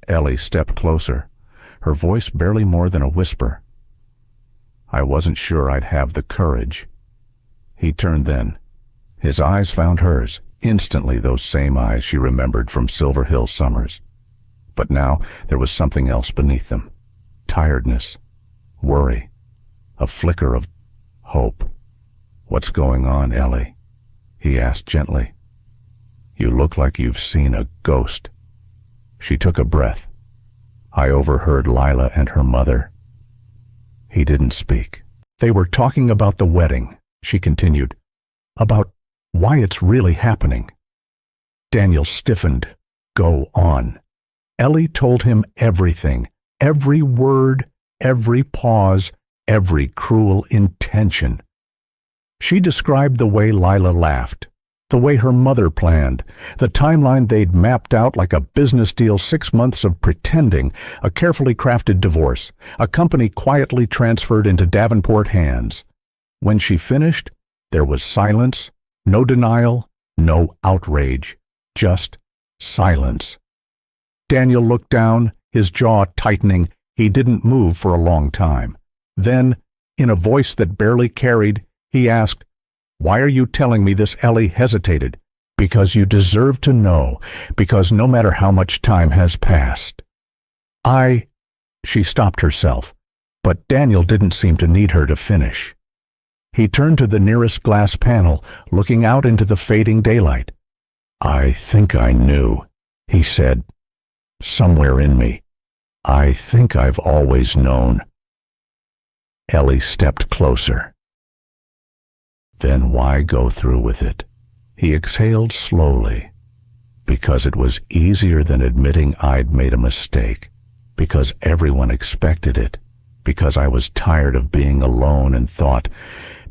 Ellie stepped closer, her voice barely more than a whisper. "I wasn't sure I'd have the courage." He turned then. His eyes found hers, instantly those same eyes she remembered from Silver Hill summers. But now there was something else beneath them. Tiredness, worry, a flicker of hope. "What's going on, Ellie?" he asked gently. "You look like you've seen a ghost." She took a breath. "I overheard Lila and her mother." He didn't speak. "They were talking about the wedding," she continued, "about why it's really happening." Daniel stiffened. "Go on." Ellie told him everything, every word, every pause, every cruel intention. She described the way Lila laughed, the way her mother planned, the timeline they'd mapped out like a business deal, 6 months of pretending, a carefully crafted divorce, a company quietly transferred into Davenport hands. When she finished, there was silence, no denial, no outrage, just silence. Daniel looked down, his jaw tightening. He didn't move for a long time. Then, in a voice that barely carried, he asked, "Why are you telling me this?" Ellie hesitated. "Because you deserve to know, because no matter how much time has passed." She stopped herself, but Daniel didn't seem to need her to finish. He turned to the nearest glass panel, looking out into the fading daylight. "I think I knew," he said. "Somewhere in me. I think I've always known." Ellie stepped closer. "Then why go through with it?" He exhaled slowly. "Because it was easier than admitting I'd made a mistake. Because everyone expected it. Because I was tired of being alone and thought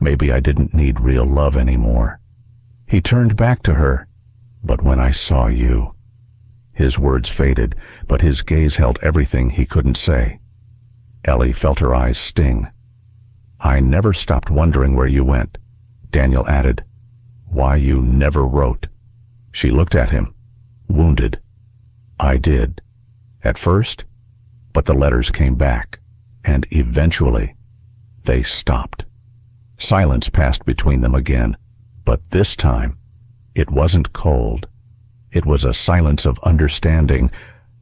maybe I didn't need real love anymore." He turned back to her. "But when I saw you..." His words faded, but his gaze held everything he couldn't say. Ellie felt her eyes sting. "I never stopped wondering where you went," Daniel added. "Why you never wrote." She looked at him, wounded. "I did. At first, but the letters came back, and eventually they stopped." Silence passed between them again, but this time it wasn't cold. It was a silence of understanding,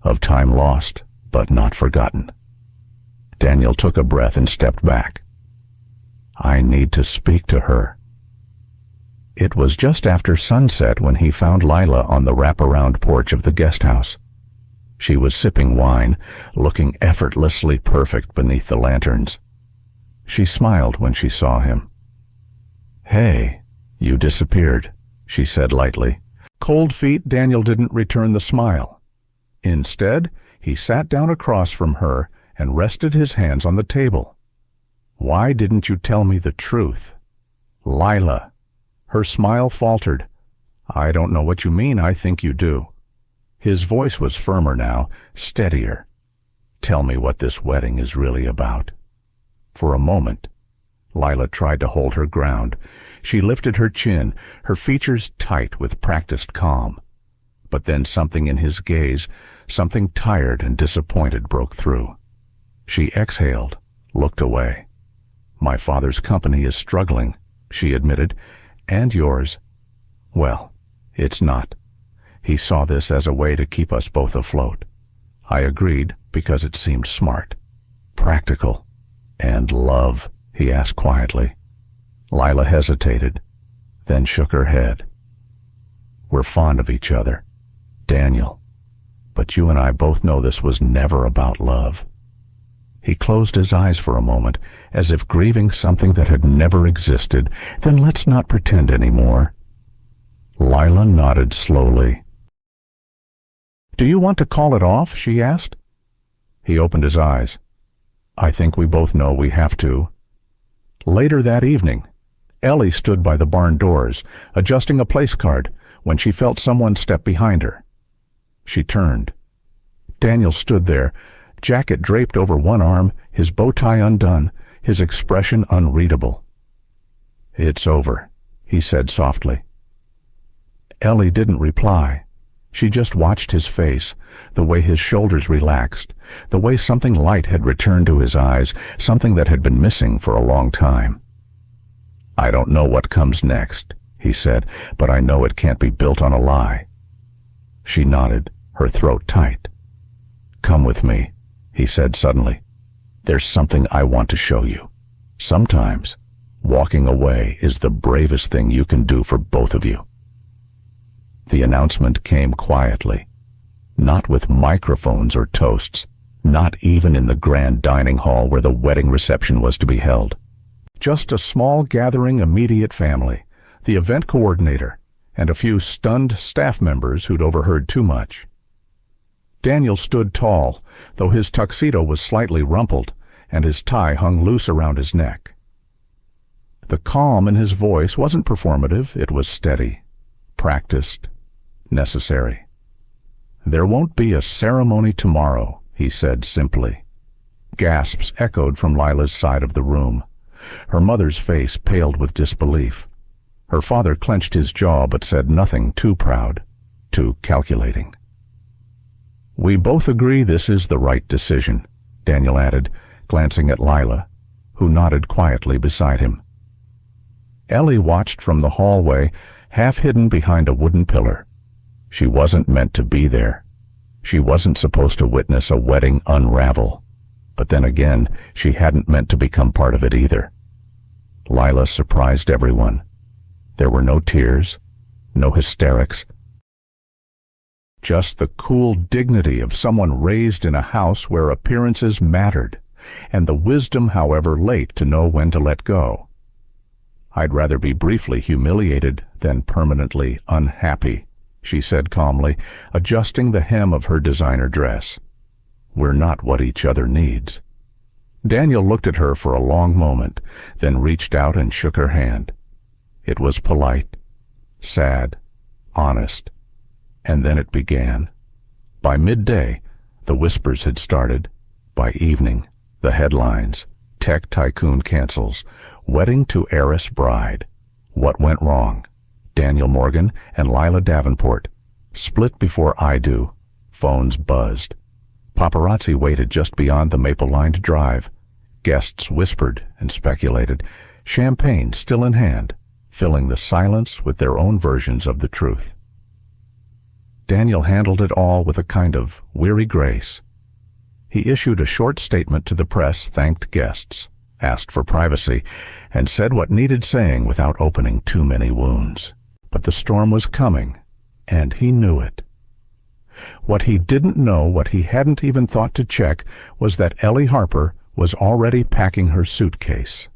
of time lost but not forgotten. Daniel took a breath and stepped back. "I need to speak to her." It was just after sunset when he found Lila on the wraparound porch of the guest house. She was sipping wine, looking effortlessly perfect beneath the lanterns. She smiled when she saw him. "Hey, you disappeared," she said lightly. Cold feet, Daniel didn't return the smile. Instead, he sat down across from her and rested his hands on the table. "Why didn't you tell me the truth?" "Lila." Her smile faltered. "I don't know what you mean. I think you do." His voice was firmer now, steadier. "Tell me what this wedding is really about." For a moment, Lila tried to hold her ground. She lifted her chin, her features tight with practiced calm. But then something in his gaze, something tired and disappointed, broke through. She exhaled, looked away. "My father's company is struggling," she admitted. "And yours." "Well, it's not. He saw this as a way to keep us both afloat." I agreed because it seemed smart. "Practical." "And love?" he asked quietly. Lila hesitated, then shook her head. "We're fond of each other, Daniel, but you and I both know this was never about love." He closed his eyes for a moment, as if grieving something that had never existed. "Then let's not pretend anymore." Lila nodded slowly. "Do you want to call it off?" she asked. He opened his eyes. "I think we both know we have to." Later that evening, Ellie stood by the barn doors, adjusting a place card, when she felt someone step behind her. She turned. Daniel stood there, jacket draped over one arm, his bow tie undone, his expression unreadable. "It's over," he said softly. Ellie didn't reply. She just watched his face, the way his shoulders relaxed, the way something light had returned to his eyes, something that had been missing for a long time. "I don't know what comes next," he said, "but I know it can't be built on a lie." She nodded, her throat tight. "Come with me," he said suddenly. "There's something I want to show you. Sometimes, walking away is the bravest thing you can do for both of you." The announcement came quietly, not with microphones or toasts, not even in the grand dining hall where the wedding reception was to be held. Just a small gathering immediate family, the event coordinator, and a few stunned staff members who'd overheard too much. Daniel stood tall, though his tuxedo was slightly rumpled, and his tie hung loose around his neck. The calm in his voice wasn't performative, it was steady, practiced, necessary. "There won't be a ceremony tomorrow," he said simply. Gasps echoed from Lila's side of the room. Her mother's face paled with disbelief. Her father clenched his jaw but said nothing too proud, too calculating. "We both agree this is the right decision," Daniel added, glancing at Lila, who nodded quietly beside him. Ellie watched from the hallway, half hidden behind a wooden pillar. She wasn't meant to be there. She wasn't supposed to witness a wedding unravel. But then again, she hadn't meant to become part of it either. Lila surprised everyone. There were no tears, no hysterics. Just the cool dignity of someone raised in a house where appearances mattered, and the wisdom, however late, to know when to let go. "I'd rather be briefly humiliated than permanently unhappy," she said calmly, adjusting the hem of her designer dress. "We're not what each other needs." Daniel looked at her for a long moment, then reached out and shook her hand. It was polite, sad, honest, and then it began. By midday, the whispers had started. By evening, the headlines: Tech tycoon cancels, wedding to heiress bride. What went wrong? Daniel Morgan and Lila Davenport. Split before I do. Phones buzzed. Paparazzi waited just beyond the maple-lined drive. Guests whispered and speculated, champagne still in hand, filling the silence with their own versions of the truth. Daniel handled it all with a kind of weary grace. He issued a short statement to the press, thanked guests, asked for privacy, and said what needed saying without opening too many wounds. But the storm was coming, and he knew it. What he didn't know, what he hadn't even thought to check, was that Ellie Harper was already packing her suitcase.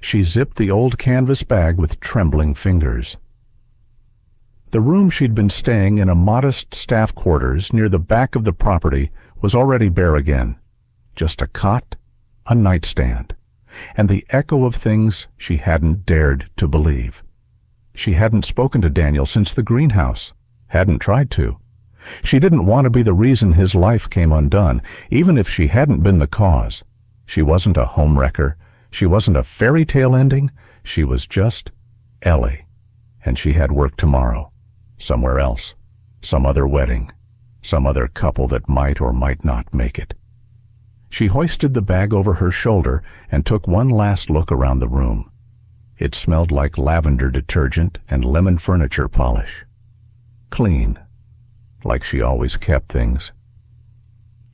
She zipped the old canvas bag with trembling fingers. The room she'd been staying in, a modest staff quarters near the back of the property, was already bare again. Just a cot, a nightstand, and the echo of things she hadn't dared to believe. She hadn't spoken to Daniel since the greenhouse, hadn't tried to. She didn't want to be the reason his life came undone, even if she hadn't been the cause. She wasn't a homewrecker. She wasn't a fairy tale ending. She was just Ellie, and she had work tomorrow. Somewhere else, some other wedding, some other couple that might or might not make it. She hoisted the bag over her shoulder and took one last look around the room. It smelled like lavender detergent and lemon furniture polish. Clean, like she always kept things,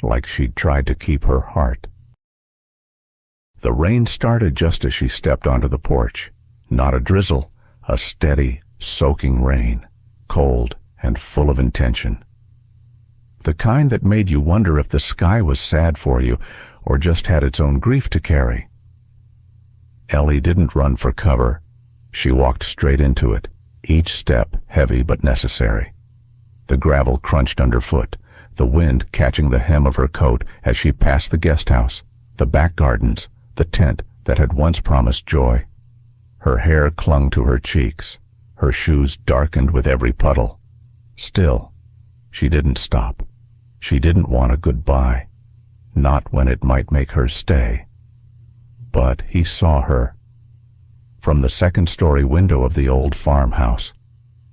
like she'd tried to keep her heart. The rain started just as she stepped onto the porch. Not a drizzle, a steady, soaking rain. Cold and full of intention. The kind that made you wonder if the sky was sad for you or just had its own grief to carry. Ellie didn't run for cover. She walked straight into it, each step heavy but necessary. The gravel crunched underfoot, the wind catching the hem of her coat as she passed the guest house, the back gardens, the tent that had once promised joy. Her hair clung to her cheeks. Her shoes darkened with every puddle. Still, she didn't stop. She didn't want a goodbye, not when it might make her stay. But he saw her. From the second-story window of the old farmhouse,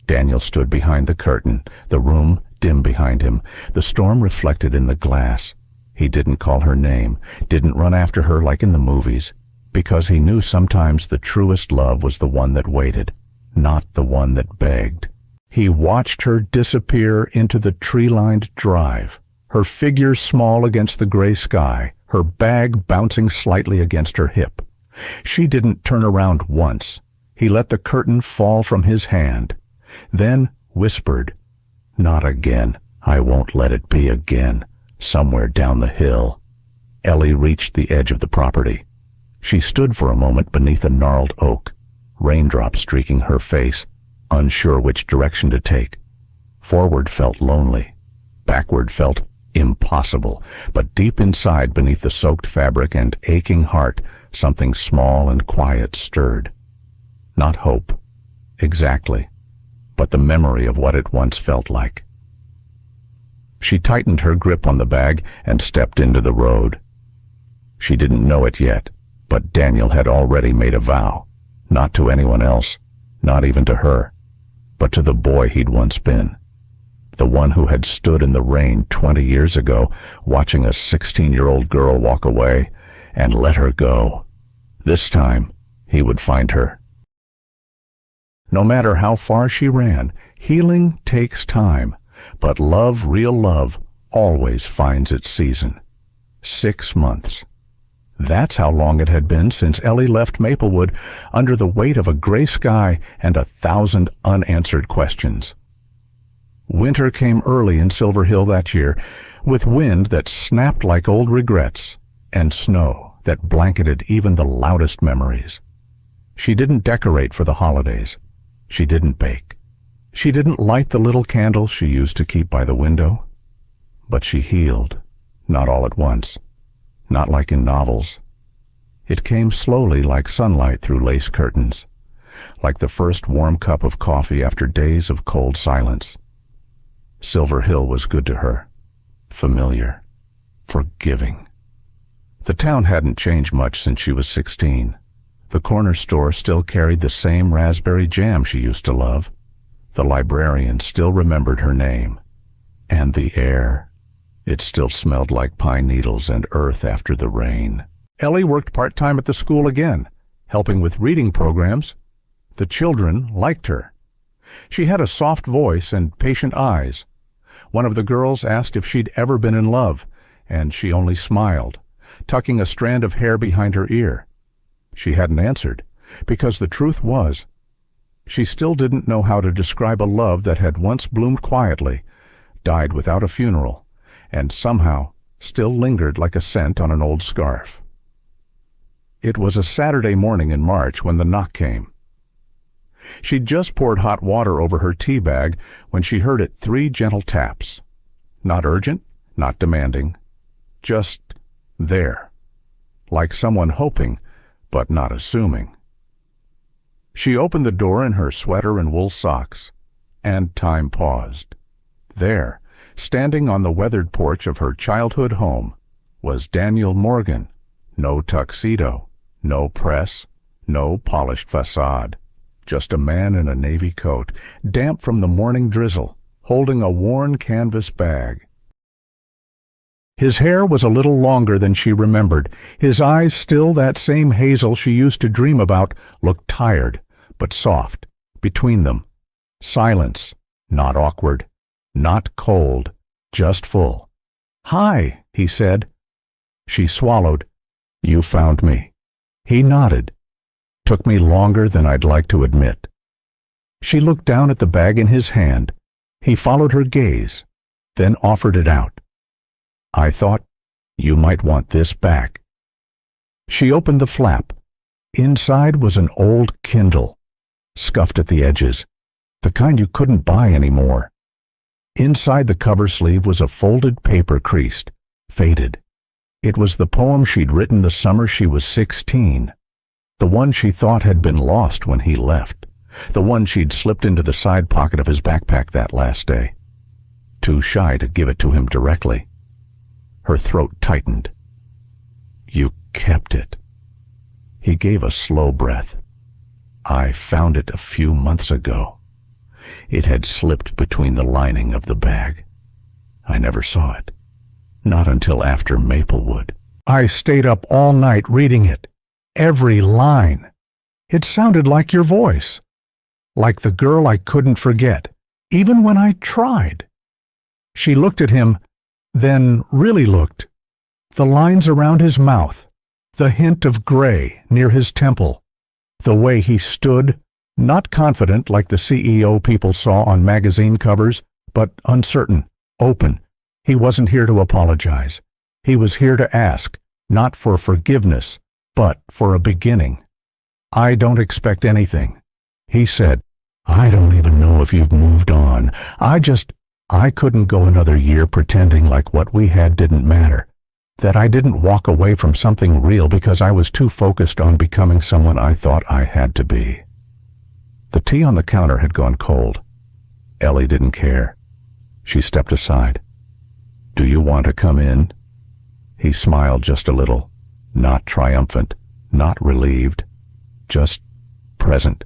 Daniel stood behind the curtain, the room dim behind him, the storm reflected in the glass. He didn't call her name, didn't run after her like in the movies, because he knew sometimes the truest love was the one that waited, not the one that begged. He watched her disappear into the tree-lined drive, her figure small against the gray sky, her bag bouncing slightly against her hip. She didn't turn around once. He let the curtain fall from his hand, then whispered, "Not again. I won't let it be again," somewhere down the hill. Ellie reached the edge of the property. She stood for a moment beneath a gnarled oak, raindrops streaking her face, unsure which direction to take. Forward felt lonely. Backward felt impossible. But deep inside, beneath the soaked fabric and aching heart, something small and quiet stirred. Not hope, exactly, but the memory of what it once felt like. She tightened her grip on the bag and stepped into the road. She didn't know it yet, but Daniel had already made a vow. Not to anyone else, not even to her, but to the boy he'd once been. The one who had stood in the rain 20 years ago, watching a 16-year-old girl walk away, and let her go. This time, he would find her. No matter how far she ran, healing takes time, but love, real love, always finds its season. 6 months. That's how long it had been since Ellie left Maplewood under the weight of a gray sky and 1,000 unanswered questions. Winter came early in Silver Hill that year, with wind that snapped like old regrets and snow that blanketed even the loudest memories. She didn't decorate for the holidays. She didn't bake. She didn't light the little candles she used to keep by the window. But she healed, not all at once, not like in novels. It came slowly like sunlight through lace curtains, like the first warm cup of coffee after days of cold silence. Silver Hill was good to her, familiar, forgiving. The town hadn't changed much since she was 16. The corner store still carried the same raspberry jam she used to love. The librarian still remembered her name. And the air. It still smelled like pine needles and earth after the rain. Ellie worked part-time at the school again, helping with reading programs. The children liked her. She had a soft voice and patient eyes. One of the girls asked if she'd ever been in love, and she only smiled, tucking a strand of hair behind her ear. She hadn't answered, because the truth was, she still didn't know how to describe a love that had once bloomed quietly, died without a funeral, and somehow still lingered like a scent on an old scarf. It was a Saturday morning in March when the knock came. She'd just poured hot water over her tea bag when she heard it 3 gentle taps. Not urgent, not demanding, just there, like someone hoping, but not assuming. She opened the door in her sweater and wool socks, and time paused. There, standing on the weathered porch of her childhood home, was Daniel Morgan. No tuxedo, no press, no polished facade. Just a man in a navy coat, damp from the morning drizzle, holding a worn canvas bag. His hair was a little longer than she remembered. His eyes, still that same hazel she used to dream about, looked tired, but soft. Between them, silence, not awkward, not cold, just full. "Hi," he said. She swallowed. "You found me." He nodded. "Took me longer than I'd like to admit." She looked down at the bag in his hand. He followed her gaze, then offered it out. "I thought you might want this back." She opened the flap. Inside was an old Kindle, scuffed at the edges, the kind you couldn't buy anymore. Inside the cover sleeve was a folded paper creased, faded. It was the poem she'd written the summer she was 16. The one she thought had been lost when he left. The one she'd slipped into the side pocket of his backpack that last day. Too shy to give it to him directly. Her throat tightened. "You kept it." He gave a slow breath. "I found it a few months ago. It had slipped between the lining of the bag. I never saw it. Not until after Maplewood. I stayed up all night reading it. Every line. It sounded like your voice. Like the girl I couldn't forget, even when I tried." She looked at him, then really looked. The lines around his mouth, the hint of gray near his temple, the way he stood, not confident like the CEO people saw on magazine covers, but uncertain, open. He wasn't here to apologize. He was here to ask, not for forgiveness, but for a beginning. "I don't expect anything," he said. "I don't even know if you've moved on. I couldn't go another year pretending like what we had didn't matter, that I didn't walk away from something real because I was too focused on becoming someone I thought I had to be." The tea on the counter had gone cold. Ellie didn't care. She stepped aside. "Do you want to come in?" He smiled just a little, not triumphant, not relieved, just present.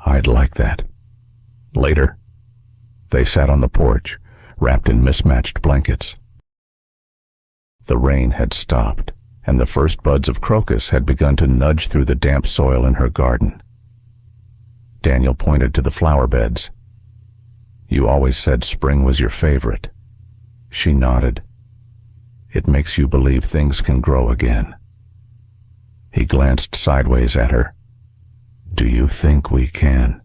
"I'd like that." Later, they sat on the porch, wrapped in mismatched blankets. The rain had stopped, and the first buds of crocus had begun to nudge through the damp soil in her garden. Daniel pointed to the flower beds. "You always said spring was your favorite." She nodded. It makes you believe things can grow again." He glanced sideways at her. "Do you think we can?"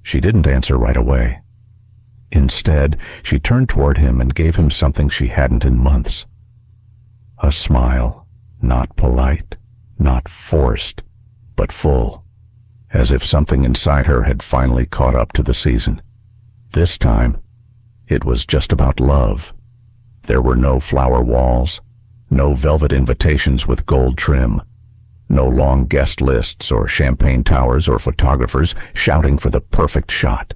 She didn't answer right away. Instead, she turned toward him and gave him something she hadn't in months. A smile, not polite, not forced, but full, as if something inside her had finally caught up to the season. This time, it was just about love. There were no flower walls, no velvet invitations with gold trim, no long guest lists or champagne towers or photographers shouting for the perfect shot.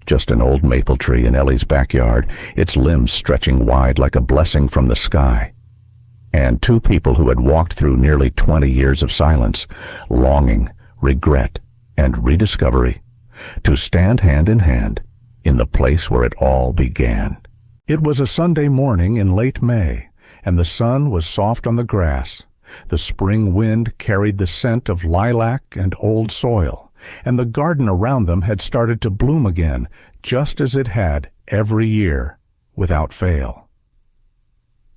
Just an old maple tree in Ellie's backyard, its limbs stretching wide like a blessing from the sky. And two people who had walked through nearly 20 years of silence, longing, regret, and rediscovery, to stand hand in hand in the place where it all began. It was a Sunday morning in late May, and the sun was soft on the grass. The spring wind carried the scent of lilac and old soil, and the garden around them had started to bloom again, just as it had every year, without fail.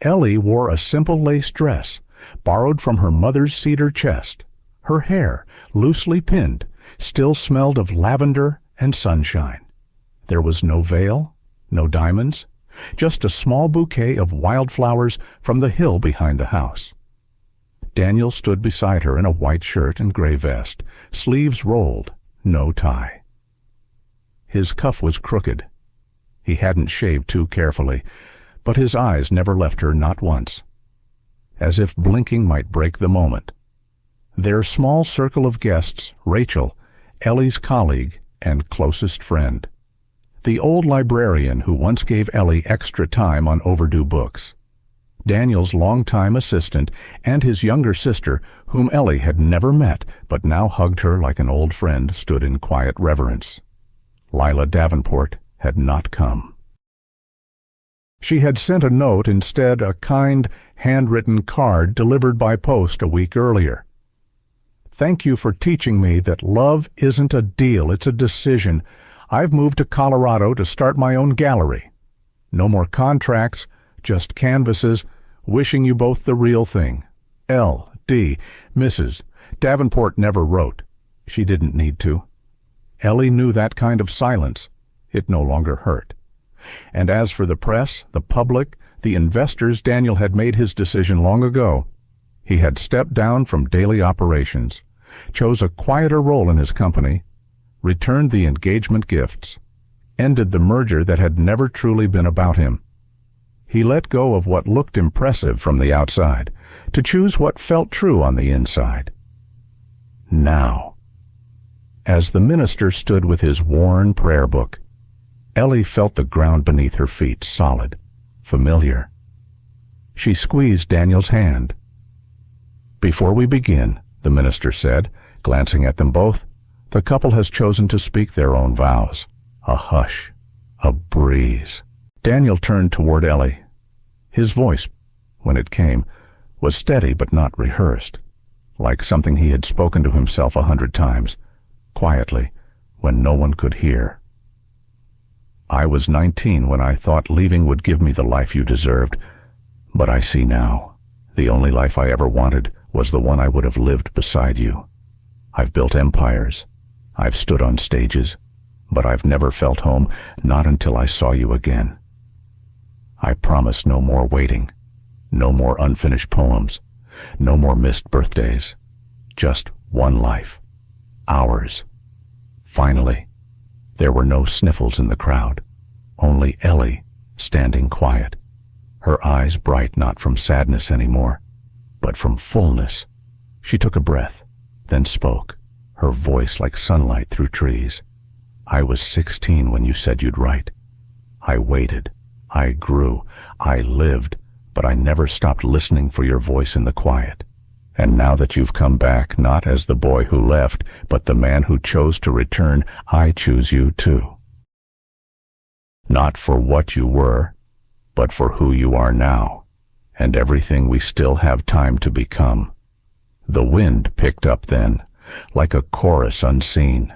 Ellie wore a simple lace dress, borrowed from her mother's cedar chest. Her hair, loosely pinned, still smelled of lavender and sunshine. There was no veil, no diamonds, just a small bouquet of wildflowers from the hill behind the house. Daniel stood beside her in a white shirt and gray vest, sleeves rolled, no tie. His cuff was crooked. He hadn't shaved too carefully, but his eyes never left her, not once, as if blinking might break the moment. Their small circle of guests, Rachel, Ellie's colleague and closest friend, the old librarian who once gave Ellie extra time on overdue books, Daniel's longtime assistant, and his younger sister, whom Ellie had never met but now hugged her like an old friend, stood in quiet reverence. Lila Davenport had not come. She had sent a note instead, a kind, handwritten card delivered by post a week earlier. "Thank you for teaching me that love isn't a deal, it's a decision. I've moved to Colorado to start my own gallery. No more contracts, just canvases, wishing you both the real thing. L.D. Mrs. Davenport never wrote. She didn't need to. Ellie knew that kind of silence. It no longer hurt. And as for the press, the public, the investors, Daniel had made his decision long ago. He had stepped down from daily operations, chose a quieter role in his company, returned the engagement gifts, ended the merger that had never truly been about him. He let go of what looked impressive from the outside to choose what felt true on the inside. Now, as the minister stood with his worn prayer book, Ellie felt the ground beneath her feet solid, familiar. She squeezed Daniel's hand. "Before we begin," the minister said, glancing at them both, "the couple has chosen to speak their own vows." A hush, a breeze. Daniel turned toward Ellie. His voice, when it came, was steady but not rehearsed, like something he had spoken to himself 100 times, quietly, when no one could hear. "I was 19 when I thought leaving would give me the life you deserved, but I see now, the only life I ever wanted was the one I would have lived beside you. I've built empires. I've stood on stages, but I've never felt home, not until I saw you again. I promise no more waiting, no more unfinished poems, no more missed birthdays. Just one life. Ours." Finally, there were no sniffles in the crowd, only Ellie standing quiet, her eyes bright not from sadness anymore, but from fullness. She took a breath, then spoke, her voice like sunlight through trees. "I was 16 when you said you'd write. I waited, I grew, I lived, but I never stopped listening for your voice in the quiet. And now that you've come back, not as the boy who left, but the man who chose to return, I choose you too. Not for what you were, but for who you are now, and everything we still have time to become." The wind picked up then, like a chorus unseen,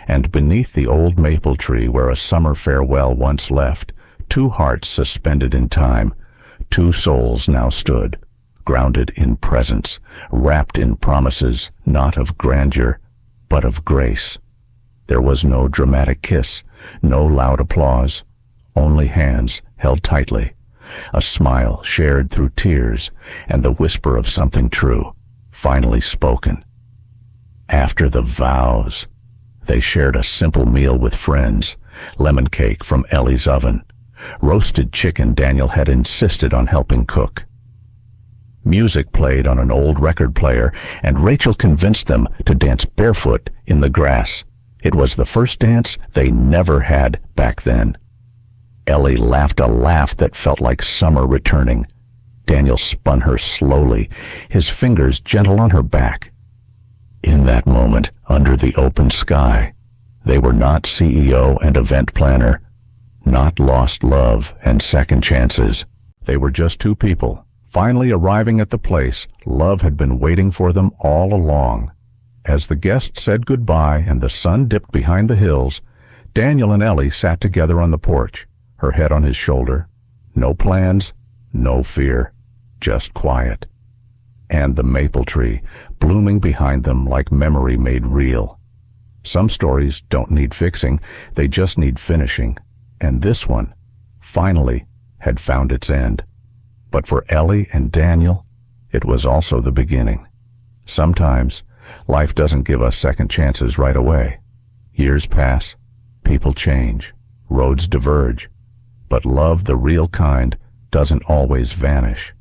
and beneath the old maple tree where a summer farewell once left, two hearts suspended in time, Two souls now stood, grounded in presence, wrapped in promises not of grandeur, but of grace. There was no dramatic kiss, no loud applause, only hands held tightly, a smile shared through tears, and the whisper of something true, finally spoken. After the vows, they shared a simple meal with friends, lemon cake from Ellie's oven, roasted chicken Daniel had insisted on helping cook. Music played on an old record player, and Rachel convinced them to dance barefoot in the grass. It was the first dance they never had back then. Ellie laughed a laugh that felt like summer returning. Daniel spun her slowly, his fingers gentle on her back. In that moment, under the open sky, they were not CEO and event planner, not lost love and second chances. They were just two people, finally arriving at the place love had been waiting for them all along. As the guests said goodbye and the sun dipped behind the hills, Daniel and Ellie sat together on the porch, her head on his shoulder. No plans, no fear, just quiet. And the maple tree, blooming behind them like memory made real. Some stories don't need fixing, they just need finishing. And this one, finally, had found its end. But for Ellie and Daniel, it was also the beginning. Sometimes, life doesn't give us second chances right away. Years pass, people change, roads diverge. But love, the real kind, doesn't always vanish.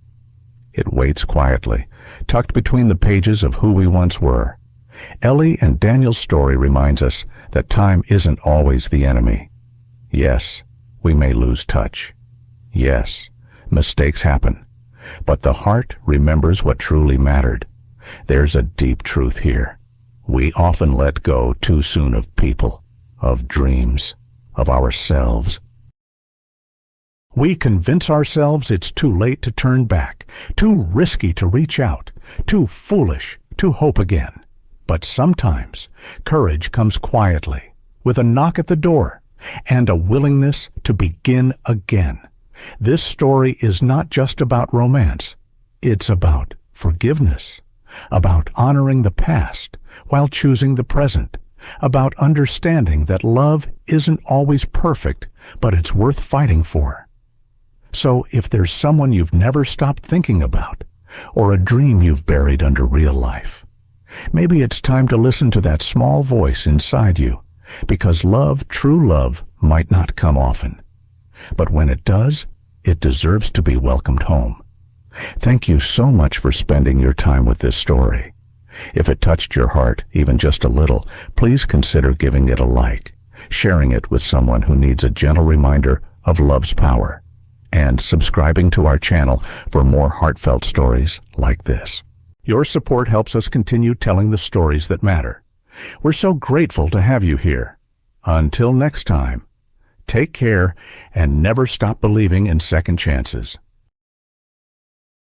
It waits quietly, tucked between the pages of who we once were. Ellie and Daniel's story reminds us that time isn't always the enemy. Yes, we may lose touch. Yes, mistakes happen. But the heart remembers what truly mattered. There's a deep truth here. We often let go too soon of people, of dreams, of ourselves. We convince ourselves it's too late to turn back, too risky to reach out, too foolish to hope again. But sometimes courage comes quietly, with a knock at the door, and a willingness to begin again. This story is not just about romance. It's about forgiveness, about honoring the past while choosing the present, about understanding that love isn't always perfect, but it's worth fighting for. So if there's someone you've never stopped thinking about, or a dream you've buried under real life, maybe it's time to listen to that small voice inside you, because love, true love, might not come often. But when it does, it deserves to be welcomed home. Thank you so much for spending your time with this story. If it touched your heart even just a little, please consider giving it a like, sharing it with someone who needs a gentle reminder of love's power, and subscribing to our channel for more heartfelt stories like this. Your support helps us continue telling the stories that matter. We're so grateful to have you here. Until next time, take care and never stop believing in second chances.